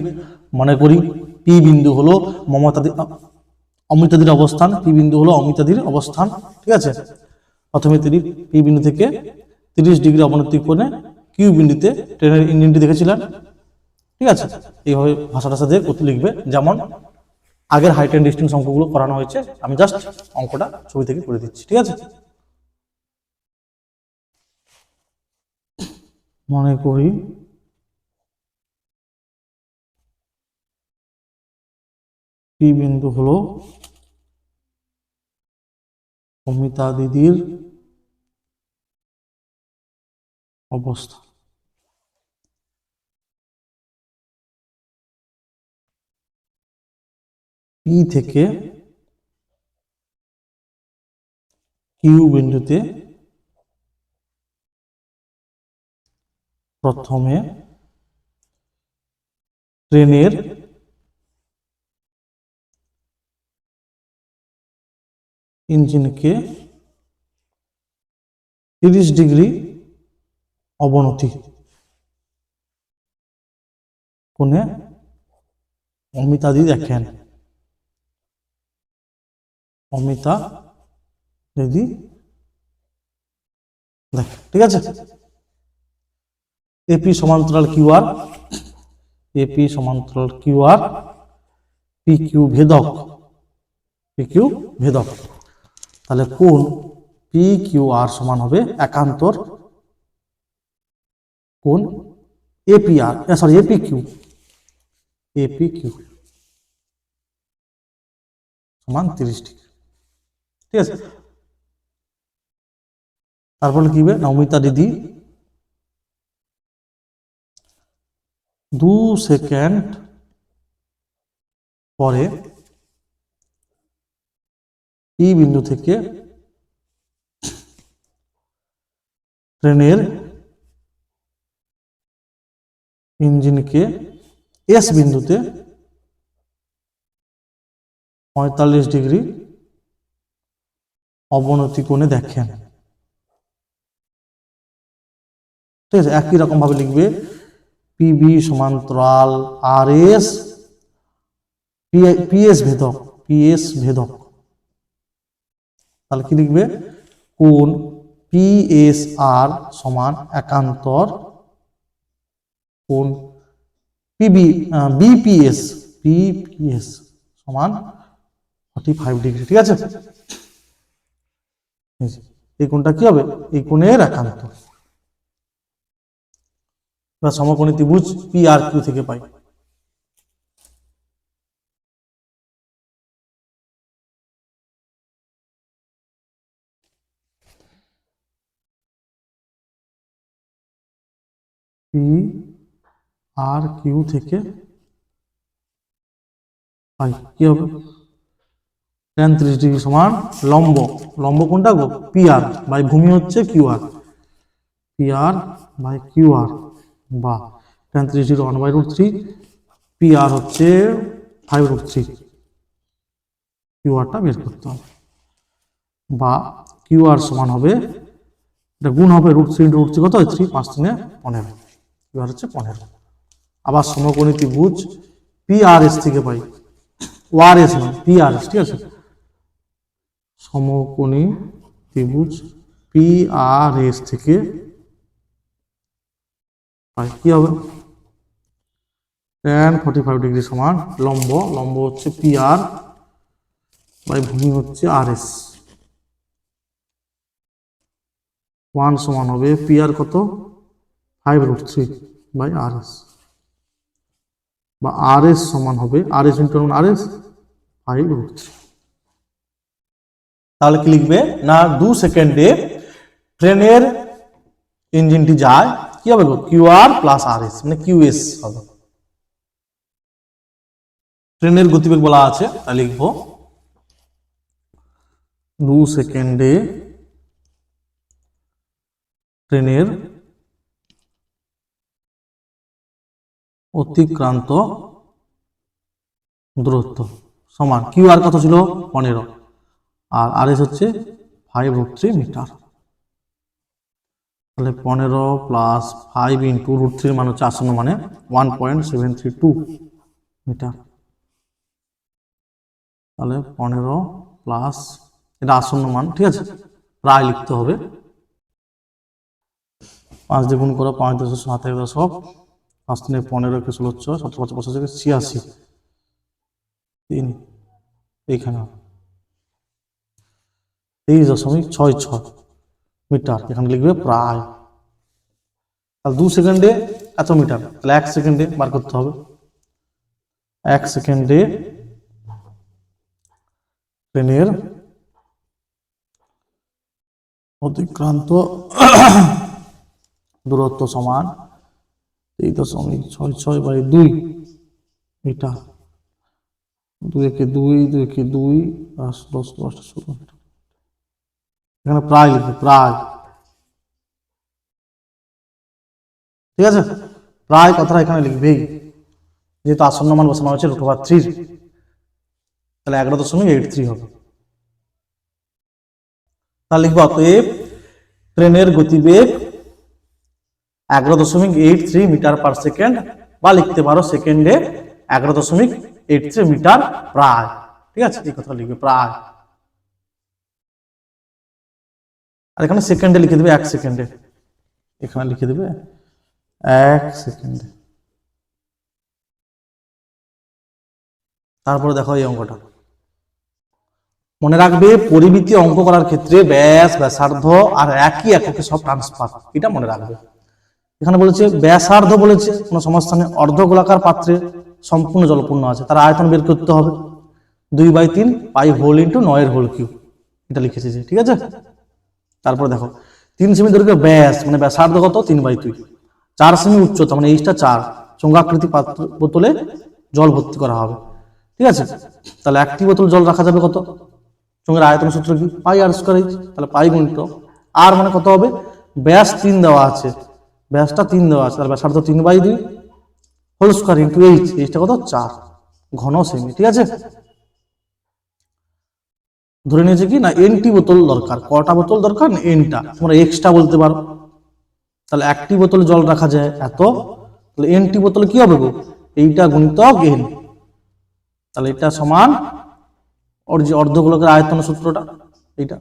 মনে করি পি বিন্দু হলো অমিতাদির অবস্থান, পি বিন্দু হলো অমিতাদির অবস্থান। ঠিক আছে, প্রথমে পি বিন্দু থেকে 30 ডিগ্রি অবনতি কোণে কিউ বিন্দুতে ট্রেনের ইঞ্জিনটি দেখেছিলেন। ঠিক আছে, এইভাবে ভাষাটার সাথে লিখবে, যেমন আগের হাইট অ্যান্ড ডিস্টেন্স অঙ্কগুলো করানো হয়েছে। আমি জাস্ট অঙ্কটা ছবি থেকে করে দিচ্ছি। ঠিক আছে, মনে করি পি বিন্দু হলো অমিতা দিদির অবস্থা। পি থেকে কিউ বিন্দুতে প্রথমে ট্রেনের ইঞ্জিনকে 30 ডিগ্রি অবনতি কোণে অমিতাদি দেখেন, অমিতা দিদি দেখেন। ঠিক আছে, এপি সমান্তরাল কিউআর, এপি সমান্তরাল কিউআর, পি কিউ ভেদক, পি কিউ ভেদক। তাহলে কোণ পি কিউ আর সমান হবে একান্তর কোণ এপিআর, সরি এপি কিউ সমান 30 ডিগ্রি। ঠিক আছে, তারপরে কি হবে, নমিতা দিদি 2 সেকেন্ড পরে ই বিন্দু থেকে ট্রেনের ইঞ্জিনকে এস বিন্দুতে 45 ডিগ্রি অবনতি কোণে দেখেন। ঠিক আছে, একই রকম ভাবে লিখবে পিবি সমান্তরাল আর এস পিএস ভেদক, তাহলে কি লিখবে, কোণ পিএস আর সমান একান্তর কোণ বিপিএস সমান 45 ডিগ্রি। ঠিক আছে, এই কোণটা কি হবে, এই কোণের একান্তর। এবার সমকোণী ত্রিভুজ পি আর কিউ থেকে পাই পি আর কিউ থেকে পাই কি হবে, tan 30 ডিগ্রি সমান লম্ব কোনটা গো, পি আর বাই ভূমি হচ্ছে Q R, P R by Q R বা tan 30 ডিগ্রি 1/√3, পি আর হচ্ছে 5√3, কিউ আরটা বের করতে হবে, বা কিউ আর সমান হবে, এটা গুণ হবে √3 × √3 কত হয় 3, 5 3 15, কিউ আর হচ্ছে 15। আবার সমকোণী ত্রিভুজ পি আর এস থেকে পাই, ওয়ার এস নয় পি আর এস। ঠিক আছে, সমকোণী ত্রিভুজ পি আর এস থেকে পাই কি হবে, tan 45 ডিগ্রি সমান লম্ব হচ্ছে পি আর বাই ভূমি হচ্ছে আর এস, 1 সমান হবে পি আর কত 5√3 বাই আর এস, বা আর এস সমান হবে আর এস ইন্টু আর এস 5√3। তাহলে কি লিখবে না, 2 সেকেন্ডে ট্রেনের ইঞ্জিনটি যায় কি হবে গো, কিউ আর প্লাস আর এস মানে কিউএস হবে। ট্রেনের গতিবেগ বলা আছে, তাই লিখবো 2 সেকেন্ডে ট্রেনের অতিক্রান্ত দূরত্ব সমান কিউ আর কত ছিল 15 আর আর এস হচ্ছে 5√3 মিটার, তাহলে 15 প্লাস 5 ইন্টু √3 মান হচ্ছে আসন্ন মানে 1.732 মিটার, তাহলে 15 প্লাস এটা আসন্ন মান। ঠিক আছে, প্রায় লিখতে হবে, 5 দিয়ে গুণ করো 5 10 7 সব 5 3 15 কে 16 17 5 85 3 এইখানে 23.66 মিটার, এখানে লিখবে প্রায়। তাহলে 2 সেকেন্ডে এত মিটার, তাহলে 1 সেকেন্ডে বার করতে হবে, 1 সেকেন্ডে ট্রেনের অতিক্রান্ত দূরত্ব সমান 3.66/2 মিটার, 2 একে 2 2 একে 2 10 10 10 16 মিটার, এখানে প্রায় লিখবে প্রায়। ঠিক আছে, প্রায় কথাটা এখানে লিখবেই, যেহেতু আসন্ন মান বসানো হয়েছে √3, তাহলে 11.83 হবে। তাহলে লিখবো অতএব ট্রেনের গতিবেগ 11.83 মিটার পার সেকেন্ড, বা লিখতে পারো সেকেন্ডে 11.83 মিটার প্রায়। ঠিক আছে, এই কথা লিখবে প্রায়, আর এখানে সেকেন্ডে লিখে দেবে 1 সেকেন্ডে, এখানে লিখে দেবে 1 সেকেন্ডে। তারপরে দেখো এই অঙ্কটা, মনে রাখবে পরিমিতি অঙ্ক করার ক্ষেত্রে ব্যাস, ব্যাসার্ধ আর একই এককে সব ট্রান্সফার, এটা মনে রাখবে। এখানে বলেছে ব্যাসার্ধ, বলেছে কোনো সমস্যা নেই, অর্ধ গোলাকার পাত্রে সম্পূর্ণ জলপূর্ণ আছে, তার আয়তন বের করতে হবে 2/3 pi whole into 9 whole cube, এটা লিখেছে, ঠিক আছে। তারপর দেখো 3 সেমি দৈর্ঘ্যের ব্যাস মানে ব্যাসার্ধ কত 3/2, 4 সেমি উচ্চতা মানে এইটা 4, চোঙাকৃতি পাত্র বোতলে জল ভর্তি করা হবে, ঠিক আছে। তাহলে একটি বোতল জল রাখা যাবে কত, চোঙের আয়তন সূত্র কি পাই আর স্কয়ার এইচ, তাহলে পাই গুণিত আর মানে কত হবে, ব্যাস 3 দেওয়া আছে, ব্যাসটা 3 দেওয়া আছে, তাহলে ব্যাসার্ধ 3/2 হোল স্কয়ার ইন্টু এইচ, এইচটা কত 4 ঘন সেমি, ঠিক আছে। ধরে নিয়েছে কি না এনটি বোতল দরকার, কটা বোতল দরকার না এনটা, তোমরা এক্সটা বলতে পারো। তাহলে একটি বোতলে জল রাখা যায় এত, তাহলে এনটি বোতলে কি হবে গো, এইটা গুণিতক এন, তাহলে এটা সমান ওর যে অর্ধগোলকের আয়তন সূত্রটা এইটা,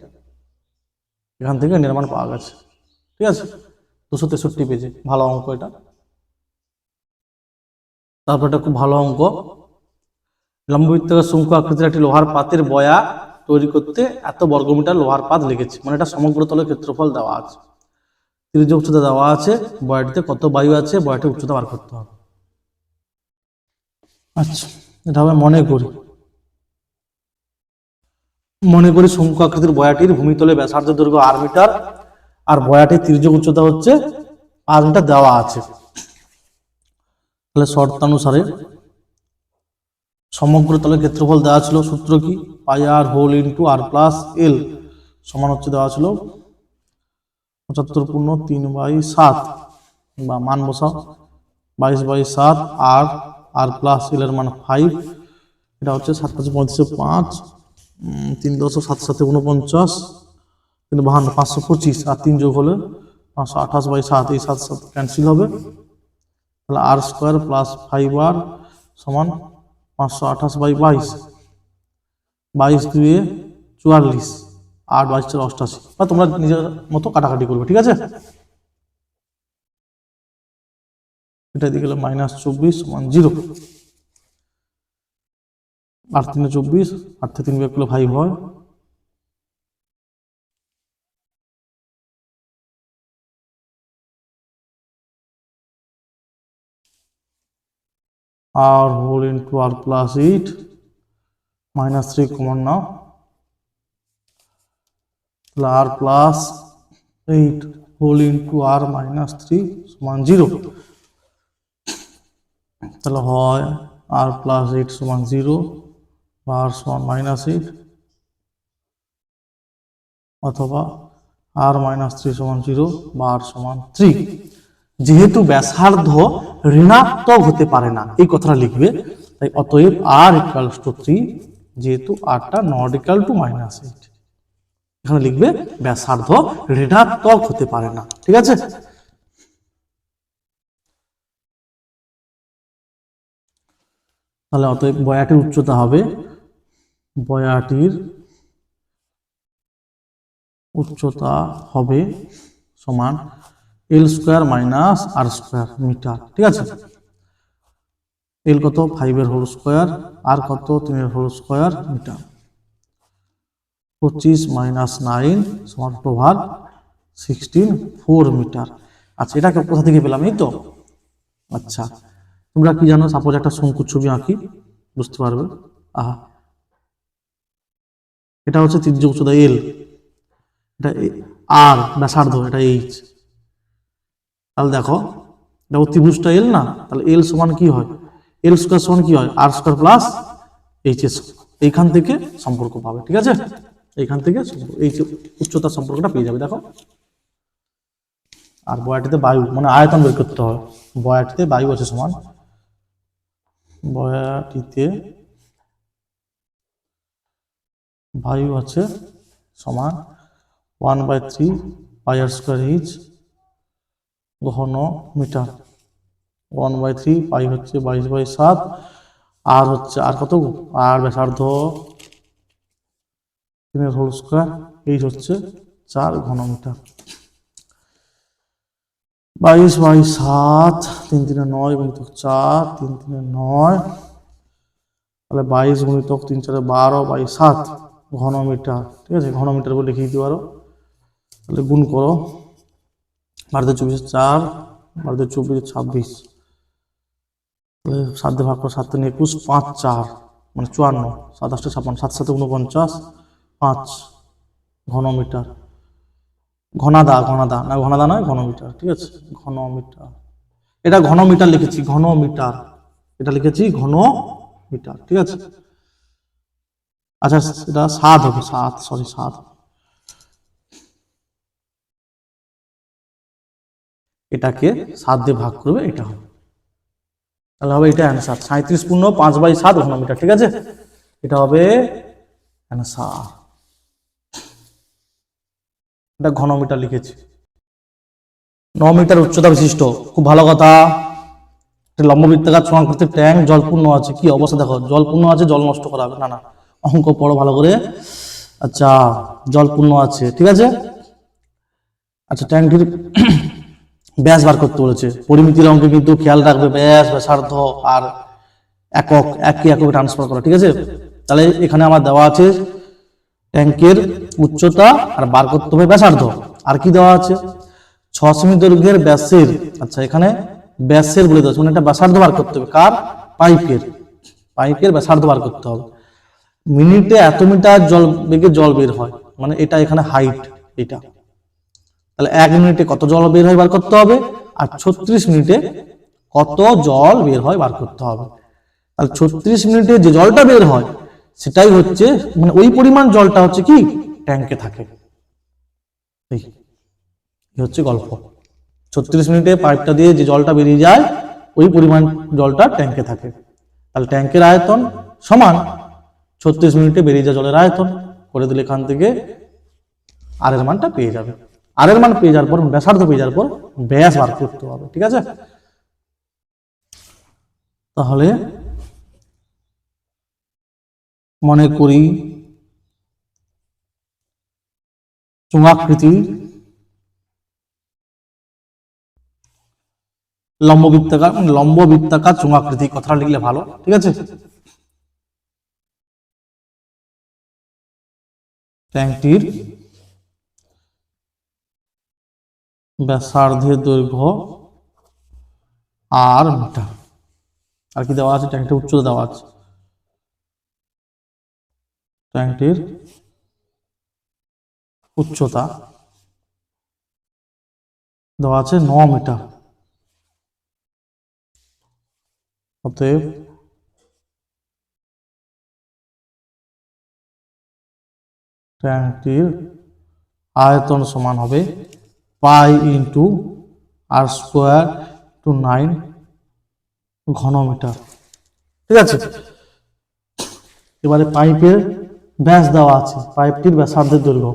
এখান থেকে নির্মাণ পাওয়া গেছে, ঠিক আছে। 263 পেজে, ভালো অঙ্ক এটা। তারপর এটা খুব ভালো অঙ্ক, লম্ববৃত্তাকার শঙ্কু আকৃতির একটি লোহার পাতের বয়া তৈরি করতে এত বর্গমিটার লোহার পাত লেগেছে, মানে এটা সমগ্র তলের ক্ষেত্রফল দেওয়া আছে, ত্রিজ্য উচ্চতা দেওয়া আছে, বয়াটিতে কত বায়ু আছে, বয়াটির উচ্চতা বার করতে হবে। আচ্ছা, এটা হবে মনে করি শঙ্কু আকৃতির বয়াটির ভূমিতলে ব্যাসার্ধ দৈর্ঘ্য 8 মিটার আর বয়াটির ত্রিজ্য উচ্চতা হচ্ছে 5 মিটার দেওয়া আছে। তাহলে শর্তানুসারে সমগ্র তলের ক্ষেত্রফল দেওয়া ছিল, সূত্র কি পাই আর হোল ইন্টু আর প্লাস এল সমান হচ্ছে দেওয়া ছিল 75/3/7 বা মান বসাও 22/7 আর আর প্লাস এল এর মান 5, এটা হচ্ছে 7 5 35 3 10 7 7 49 3 52 525 আর 3 যোগ হলে 528/7, এই 7 7 ক্যান্সেল হবে, তাহলে আর স্কোয়ার প্লাস 5r সমান 528/22, 22 2 44 8 22 4 88, বা তোমরা নিজের মতো কাটাকাটি করবে, ঠিক আছে। এটা দিয়ে গেলে -24 সমান 0, 8 3 24, 8 থেকে 3 বিয়োগ করলে 5 হয়, আর হোল ইন্টু আর প্লাস 8 -3 কমন নাও, তাহলে আর প্লাস 8 হোল ইন্টু আর -3 সমান 0, তাহলে হয় আর প্লাস 8 সমান 0 বা আর সমান -8 অথবা আর -3 সমান 0 বা আর সমান 3। যেহেতু ব্যাসার্ধ ঋণাত্মক হতে পারে না এই কথাটা লিখবে, তাই অতএব আর ইকুয়ালস টু 3, যেহেতু আরটা নট ইকুয়াল টু -8, এখানে লিখবে ব্যাসার্ধ ঋণাত্মক হতে পারে না, ঠিক আছে। তাহলে অতএব বয়াটির উচ্চতা হবে, বয়াটির উচ্চতা হবে সমান এল স্কোয়ার মাইনাস আর স্কোয়ার মিটার, ঠিক আছে। এল কত 5 এর হোল স্কোয়ার, আর কত 3 এর হোল স্কোয়ার মিটার, 25 - 9 সমান ওভার 16 4 মিটার। আচ্ছা, এটাকে কোথা থেকে পেলাম, এই তো। আচ্ছা, তোমরা কি জানো, সাপোজ একটা শঙ্কু ছবি আঁকি, বুঝতে পারবে। আহা, এটা হচ্ছে ত্রিজ্য উচ্চতা এল, এটা আর ব্যাসার্ধ এটা এইচ, তাহলে দেখো এটা অতিভুজটা এল না, তাহলে এল সমান কি হয়, এল স্কোয়ার সমান কি হয় আর স্কোয়ার প্লাস এইচ এস, এইখান থেকে সম্পর্ক পাবে, ঠিক আছে। এইখান থেকে এই উচ্চতার সম্পর্কটা পেয়ে যাবে, দেখো। আর বয়াটিতে বায়ু মানে আয়তন বের করতে হবে, বয়াটিতে বায়ু আছে সমান, বয়াটিতে বায়ু আছে সমান 1/3 পাই আর স্কোয়ার এইচ ঘন মিটার, 1/3 পাই হচ্ছে 22/7, আর হচ্ছে আর কত, আর ব্যাসার্ধ 3 এর হোল স্কোয়ার, এইচ হচ্ছে 4 ঘন মিটার, 22/7 3 3 9 গুণিতক 4 3 3 9, তাহলে 22 গুণিতক 3 4 12/7 ঘনমিটার, ঠিক আছে, ঘনমিটার বলে লিখে দিতে পারো। তাহলে গুণ করো, 12 × 24 4, 12 × 24 26, 7 দিয়ে ভাগ করো, 7 × 21, 5 4 মানে 54, 7 8 56, 7 7 49, 5 ঘনমিটার। ঘনাদা না, ঘনাদা নয়, ঘনমিটার, ঠিক আছে, ঘনমিটার। এটা ঘনমিটার লিখেছি, ঘনমিটার, এটা লিখেছি ঘনমিটার, ঠিক আছে। আচ্ছা এটা 7 হবে, 7 এটাকে 7 দিয়ে ভাগ করবে, এটা হবে, তাহলে হবে এটা অ্যান্সার। 37 পূর্ণ 5/7 ঘনমিটার, ঠিক আছে, এটা হবে অ্যান্সার। এটা ঘনমিটার লিখেছি। 9 মিটার উচ্চতা বিশিষ্ট, খুব ভালো কথা। লম্ববৃত্তাকার চোঙাকৃতির ট্যাঙ্ক জলপূর্ণ আছে, কি অবস্থা দেখো, জলপূর্ণ আছে, জল নষ্ট করা হবে না, অঙ্ক পড়ো ভালো করে। আচ্ছা জলপূর্ণ আছে, ঠিক আছে। আচ্ছা ট্যাঙ্কটির ব্যাস বার করতে বলেছে, পরিমিতির অঙ্কে কিন্তু খেয়াল রাখবে ব্যাস, ব্যাসার্ধ আর একক, একই এককে ট্রান্সফার করা, ঠিক আছে। তাহলে এখানে আমার দেওয়া আছে ট্যাঙ্কের উচ্চতা আর বার করতে হবে ব্যাসার্ধ, আর কি দেওয়া আছে 6 সেমি দৈর্ঘ্যের ব্যাসের, আচ্ছা এখানে ব্যাসের বলে দেওয়া, মানে এটা ব্যাসার্ধ বার করতে হবে, কার, পাইপের ব্যাসার্ধ বার করতে হবে। মিনিটে এত মিটার জল বেগে জল বের হয়, মানে এটা এখানে হাইট, এটা তাহলে 1 মিনিটে কত জল বের হয় বার করতে হবে, আর 36 মিনিটে কত জল বের হয় বার করতে হবে। তাহলে 36 মিনিটে যে জলটা বের হয় সেটাই হচ্ছে, মানে ওই পরিমাণ জলটা হচ্ছে কি ট্যাঙ্কে থাকে, এই হচ্ছে গল্প। 36 মিনিটে পাইপটা দিয়ে যে জলটা বেরিয়ে যায় ওই পরিমাণ জলটা ট্যাঙ্কে থাকে। তাহলে ট্যাঙ্কের আয়তন সমান 36 মিনিটে বেরিয়ে যায় জলের আয়তন, করে দিলে এখান থেকে আর এর মানটা পেয়ে যাবে। আর এর মান পেয়ে যাওয়ার পর, ব্যাসার্ধ পেয়ে যাওয়ার পর ব্যাস বার করতে হবে, ঠিক আছে। তাহলে মনে করি চোঙাকৃতি লম্ববৃত্তাকার চোঙাকৃতি, কথাটা লিখলে ভালো, ঠিক আছে। ট্যাঙ্কটির ব্যাসার্ধের দৈর্ঘ্য আর মিটার, আর কি দেওয়া আছে, ট্যাঙ্কটির উচ্চতা দেওয়া আছে, ট্যাঙ্কটির উচ্চতা দেওয়া আছে 9 মিটার, অতএব ট্যাঙ্কটির আয়তন সমান হবে পাই ইন্টু আর স্কোয়ার টু 9 ঘনমিটার, ঠিক আছে। এবারে পাইপের ব্যাস দেওয়া আছে, পাইপটির ব্যাসার্ধের দৈর্ঘ্য,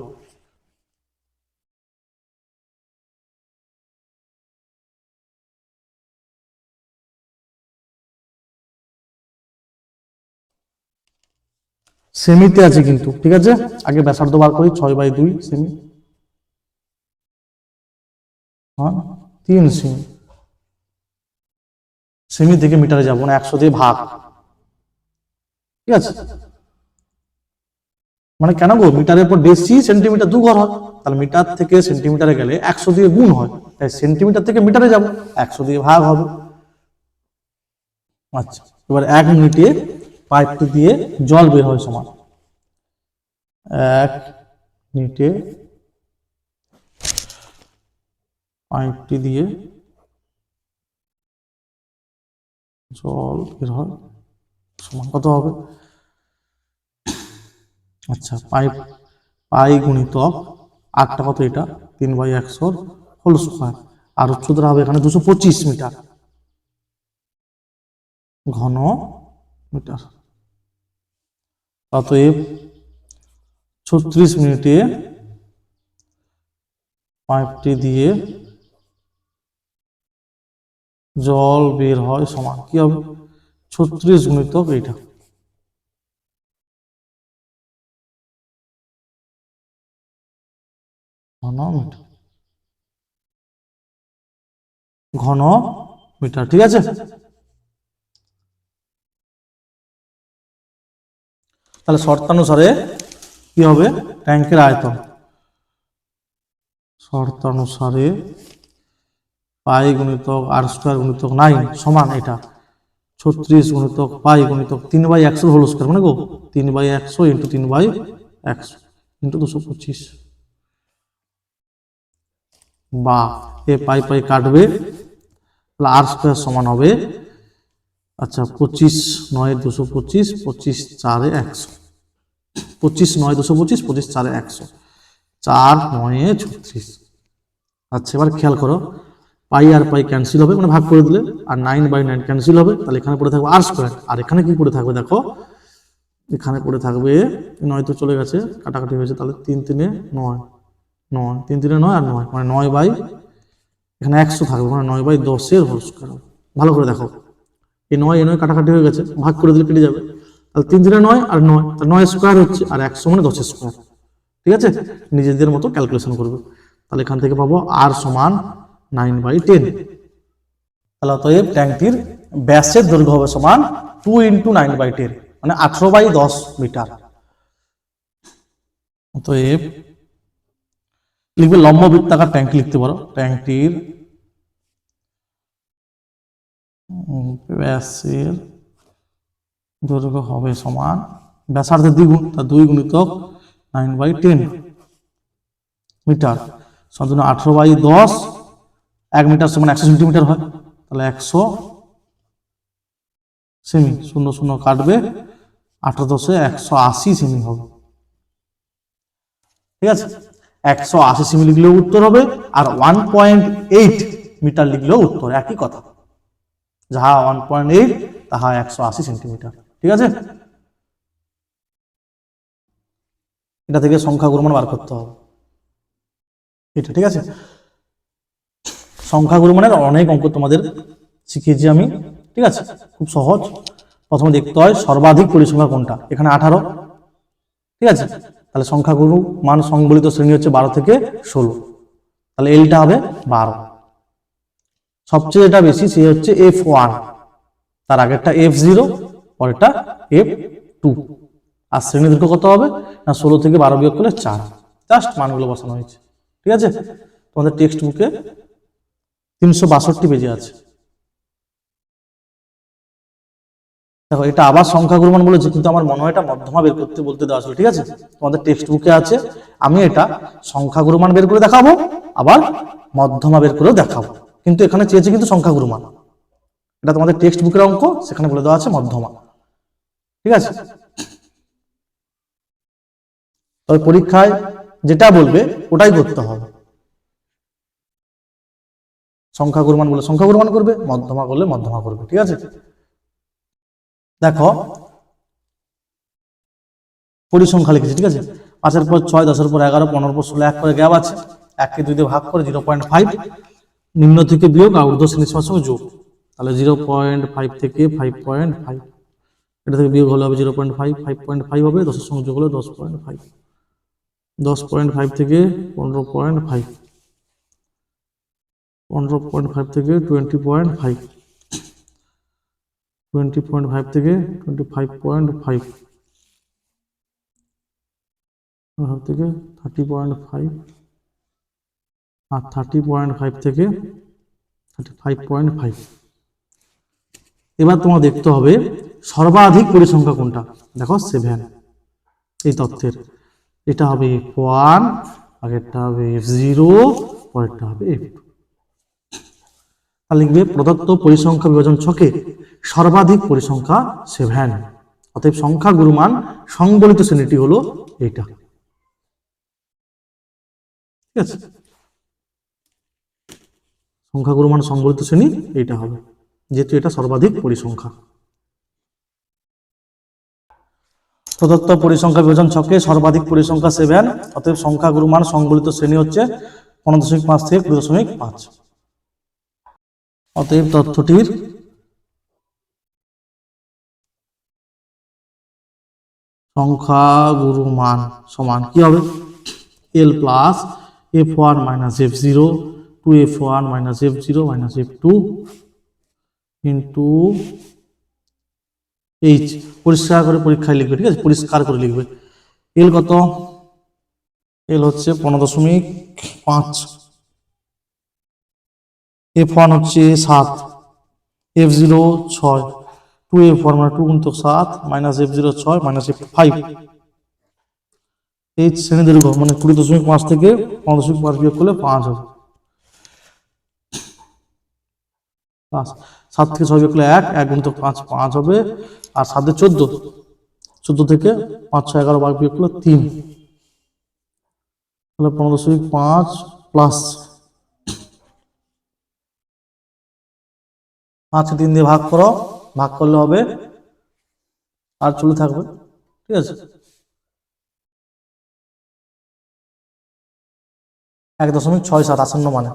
সেমিতে আছে কিন্তু, ঠিক আছে। আগে ব্যাসার্ধ বার করি, 6/2 সেমি, 3 সেমি, সেমি থেকে মিটারে যাবো না, 100 দিয়ে ভাগ, ঠিক আছে। মানে কেন গো, মিটারের পর বেশি সেন্টিমিটার 2 ঘর হয়, তাহলে মিটার থেকে সেন্টিমিটারে গেলে 100 দিয়ে গুণ হয়, তাই সেন্টিমিটার থেকে মিটারে যাব, 100 দিয়ে ভাগ হবে। আচ্ছা এবার 1 মিনিটে পাইপটি দিয়ে জল বের হয় সমান, 1 মিনিটে পাইপটি দিয়ে জল বের হয় সমান কত হবে, আচ্ছা পাই গুণিতক 8টা কত, এটা 3/100 হোল স্কয়ার, আর উচ্চতা হবে এখানে 225 মিটার ঘন মিটার। অতএব 36 মিনিটে পাইপটি দিয়ে জল বের হয় সমান কি হবে, 36 গুণিতক এইটা, ঘন মিটার, ঠিক আছে। তাহলে শর্তানুসারে কি হবে, ট্যাঙ্কের আয়তন শর্তানুসারে পাই গুণিতক আর স্কোয়ার গুণিতক 9 সমান এটা 36 গুণিতক পাই গুণিতক 3/100 হোল স্কোয়ার, মানে গো 3/100 ইন্টু 3/100 ইন্টু 225, বা এ পাই পাই কাটবে, তাহলে আর স্কোয়ার সমান হবে, আচ্ছা 25 9 225, 25 4 100, 25 9 225, 25 4 100, 4 9 36। আচ্ছা এবার খেয়াল করো, পাই আর পাই ক্যান্সেল হবে, মানে ভাগ করে দিলে, আর 9/9 ক্যান্সেল হবে, তাহলে এখানে পড়ে থাকবে আর স্কোয়ার, আর এখানে কি পড়ে থাকবে দেখো, এখানে পড়ে থাকবে 9 তো চলে গেছে, কাটাকাটি হয়েছে, তাহলে 3 3 9 9 3 3 9 আর 9 মানে 9 বাই এখানে 100 থাকবে, মানে 9/10 এর হোল স্কোয়ার। ভালো করে দেখো, এই 9 এই 9 কাটাকাটি হয়ে গেছে, ভাগ করে দিলে কেটে যাবে, তাহলে 3 3 9 আর 9, তাহলে 9 স্কোয়ার হচ্ছে, আর 100 মানে 10 স্কোয়ার। ঠিক আছে, নিজেদের মতো ক্যালকুলেশন করবে, তাহলে এখান থেকে পাবো আর সমান 9/10। তাহলে অতএব ট্যাঙ্কটির ব্যাসের দৈর্ঘ্য হবে সমান 2 × 9/10, মানে 18/10 মিটার। অতএব লিখবে লম্ব বৃত্তাকার ট্যাঙ্ক, লিখতে পারো ট্যাঙ্কটির ব্যাসের দৈর্ঘ্য হবে সমান, ব্যাসার্ধের দ্বিগুণ, তা 2 গুণিতক 9/10 মিটার, সমান 18/10, 1 মিটার সমান 100 সেন্টিমিটার হয়, তাহলে 100 সেমি, 0 0 কাটবে, 18 × 10 180 সেমি হবে। ঠিক আছে, 180 সেমি লিখলেও উত্তর হবে, আর 1.8 মিটার লিখলেও উত্তর, একই কথা, যাহা 1.8 তাহা 180 সেন্টিমিটার। ঠিক আছে, এটা থেকে সংখ্যাগুরু মান বার করতে হবে এটা। ঠিক আছে, সংখ্যাগুরু মানের অনেক অঙ্ক তোমাদের শিখিয়েছি আমি। ঠিক আছে, খুব সহজ। প্রথমে দেখতে হয় সর্বাধিক পরিসংখ্যা কোনটা, এখানে 18। ঠিক আছে, তাহলে সংখ্যাগুরু মান সংবলিত শ্রেণী হচ্ছে 12 থেকে 16, তাহলে এলটা হবে 12। সবচেয়ে যেটা বেশি সে হচ্ছে F1, তার আগেরটা F0, পরেরটা F2। আর শ্রেণী দৈর্ঘ্য কত হবে না, 16 থেকে 12 বিয়োগ করলে 4, জাস্ট মানগুলো বসানো হয়েছে। ঠিক আছে, তোমাদের টেক্সট বুকে 362 পেজে আছে। দেখো এটা আবার সংখ্যাগুরু মান বলেছে, কিন্তু আমার মনে হয় এটা মধ্যমা বের করতে বলতে দেওয়া ছিল। ঠিক আছে, তোমাদের টেক্সট বুকে আছে, আমি এটা সংখ্যাগুরু মান বের করে দেখাবো, আবার মধ্যমা বের করেও দেখাবো, কিন্তু এখানে চেয়েছে কিন্তু সংখ্যাগুরু মান। এটা তোমাদের টেক্সট বুকের অঙ্ক, সেখানে বলে দেওয়া আছে মধ্যমা। ঠিক আছে, তবে পরীক্ষায় যেটা বলবে ওটাই করতে হবে। সংখ্যাগুরু মান বলে সংখ্যাগুরু মান করবে, মধ্যমা করলে মধ্যমা করবে। ঠিক আছে, দেখো পরিসংখ্যা লিখেছি। ঠিক আছে, 5 পর 6, 10 পর 11, 15 পর 16, 1 করে গ্যাপ আছে, 1 কে 2 দিয়ে ভাগ করে 0.5, নিম্ন থেকে বিয়োগ আর ঊর্ধ্ব শ্রেণীর সঙ্গে যোগ, তাহলে 0.5 থেকে 5.5, এটা থেকে বিয়োগ হলে হবে 0.5, 5.5 হবে, 10 এর সঙ্গে যোগ হলে 10.5, 10.5 থেকে 15.5, 15.5 থেকে 20.5, 20.5 থেকে 25.5, থেকে 30.5, আর 30.5 থেকে 35.5। এবার তোমার দেখতে হবে সর্বাধিক পরিসংখ্যা কোনটা, দেখো 7 এই তথ্যের, এটা হবে F1, আগেরটা হবে F0, পরেরটা হবে F2। তাহলে লিখবে প্রদত্ত পরিসংখ্যা বিভাজন ছকে সর্বাধিক পরিসংখ্যা 7, অতএব সংখ্যা গুরুমান সংবলিত শ্রেণীটি হলো এইটা। ঠিক আছে, সংখ্যাগুরু মান সংবলিত শ্রেণী এইটা হবে, যেহেতু এটা সর্বাধিক পরিসংখ্যা। প্রদত্ত পরিসংখ্যা বিভাজন ছকে সর্বাধিক পরিসংখ্যা 7, অতএব সংখ্যাগুরু মান সংবলিত শ্রেণী হচ্ছে 15.5 থেকে 20.5। অতএব তথ্যটির সংখ্যাগুরু মান সমান কি হবে, L plus F1 minus F0, 2F1 minus F0 minus F2 into H। পরিষ্কার করে পরীক্ষায় লিখবে। ঠিক আছে, পরিষ্কার করে লিখবে, এল কত? এল হচ্ছে 15.5, F1 হচ্ছে 7, F0 6, 2F1 মানে 2 গুণিতক 7 মাইনাস F0 6 মাইনাস F5। এই শ্রেণী দৈর্ঘ্য মানে 20.5 থেকে 15.5 বিয়োগ করলে 5 হবে। 7 থেকে 6 বিয়োগ করলে 1, 1 গুণিতক 5 5 হবে। আর 7 14, 14 থেকে 5 6 11 ভাগ বিয়োগ করলে 3, তাহলে 15.5 প্লাস 5 কে 3 দিয়ে ভাগ করো, ভাগ করলে হবে আর চলে থাকবে, ঠিক আছে। 1.67 আসন্ন মানে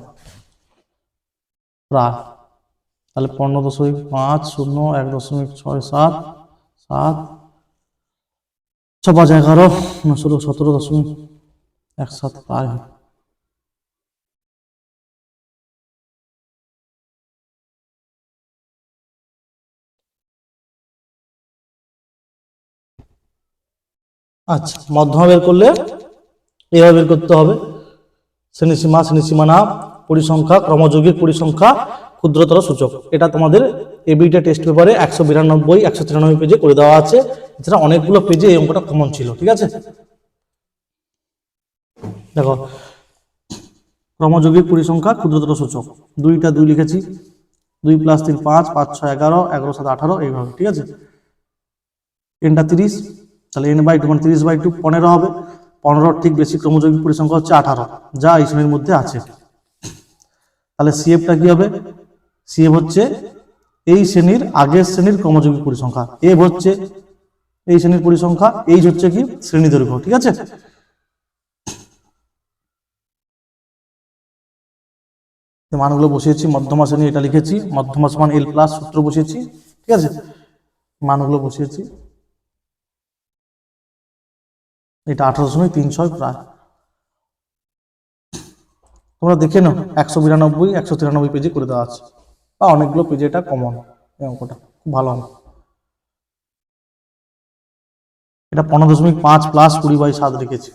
প্রায়, তাহলে 15.50 1.67 7 6 5 11 16 17.17 প্রায় হবে। আচ্ছা, মধ্যমা বের করলে এইভাবে বের করতে হবে। শ্রেণীসীমা, শ্রেণীসীমানা, পরিসংখ্যা, ক্রমযৌগিক পরিসংখ্যা, ক্ষুদ্রতর সূচক। এটা তোমাদের এবিটা টেস্ট পেপারে 192 193 পেজে করে দেওয়া আছে। এছাড়া অনেকগুলো পেজে এই অঙ্কটা কমন ছিল, ঠিক আছে। দেখো, ক্রমযৌগিক পরিসংখ্যা, ক্ষুদ্রতর সূচক, 2টা 2 লিখেছি, 2 + 3 5 5 6 11 11 7 18 এইভাবে, ঠিক আছে। nটা 30, তাহলে n/2 মানে 30/2 15 হবে। 15 ঠিক বেশি ক্রমযৌগিক পরিসংখ্যা হচ্ছে 18, যা এই শ্রেণীর মধ্যে আছে। তাহলে সিএফটা কি হবে? সিএফ হচ্ছে এই শ্রেণীর আগের শ্রেণীর ক্রমযৌগিক পরিসংখ্যা, এফ হচ্ছে এই শ্রেণীর পরিসংখ্যা, এইচ হচ্ছে কি শ্রেণী দৈর্ঘ্য, ঠিক আছে। মানগুলো বসিয়েছি, মধ্যমা শ্রেণী এটা লিখেছি, মধ্যমা সমান এল প্লাস সূত্র বসিয়েছি, ঠিক আছে। মানগুলো বসিয়েছি, এটা 18.36 প্রায়। তোমরা দেখে নাও 192 193 পেজে করে দেওয়া আছে, বা অনেকগুলো পেজে এটা কমন, এই অঙ্কটা খুব ভালো অঙ্ক। এটা 15.5 প্লাস 20/7 লিখেছি।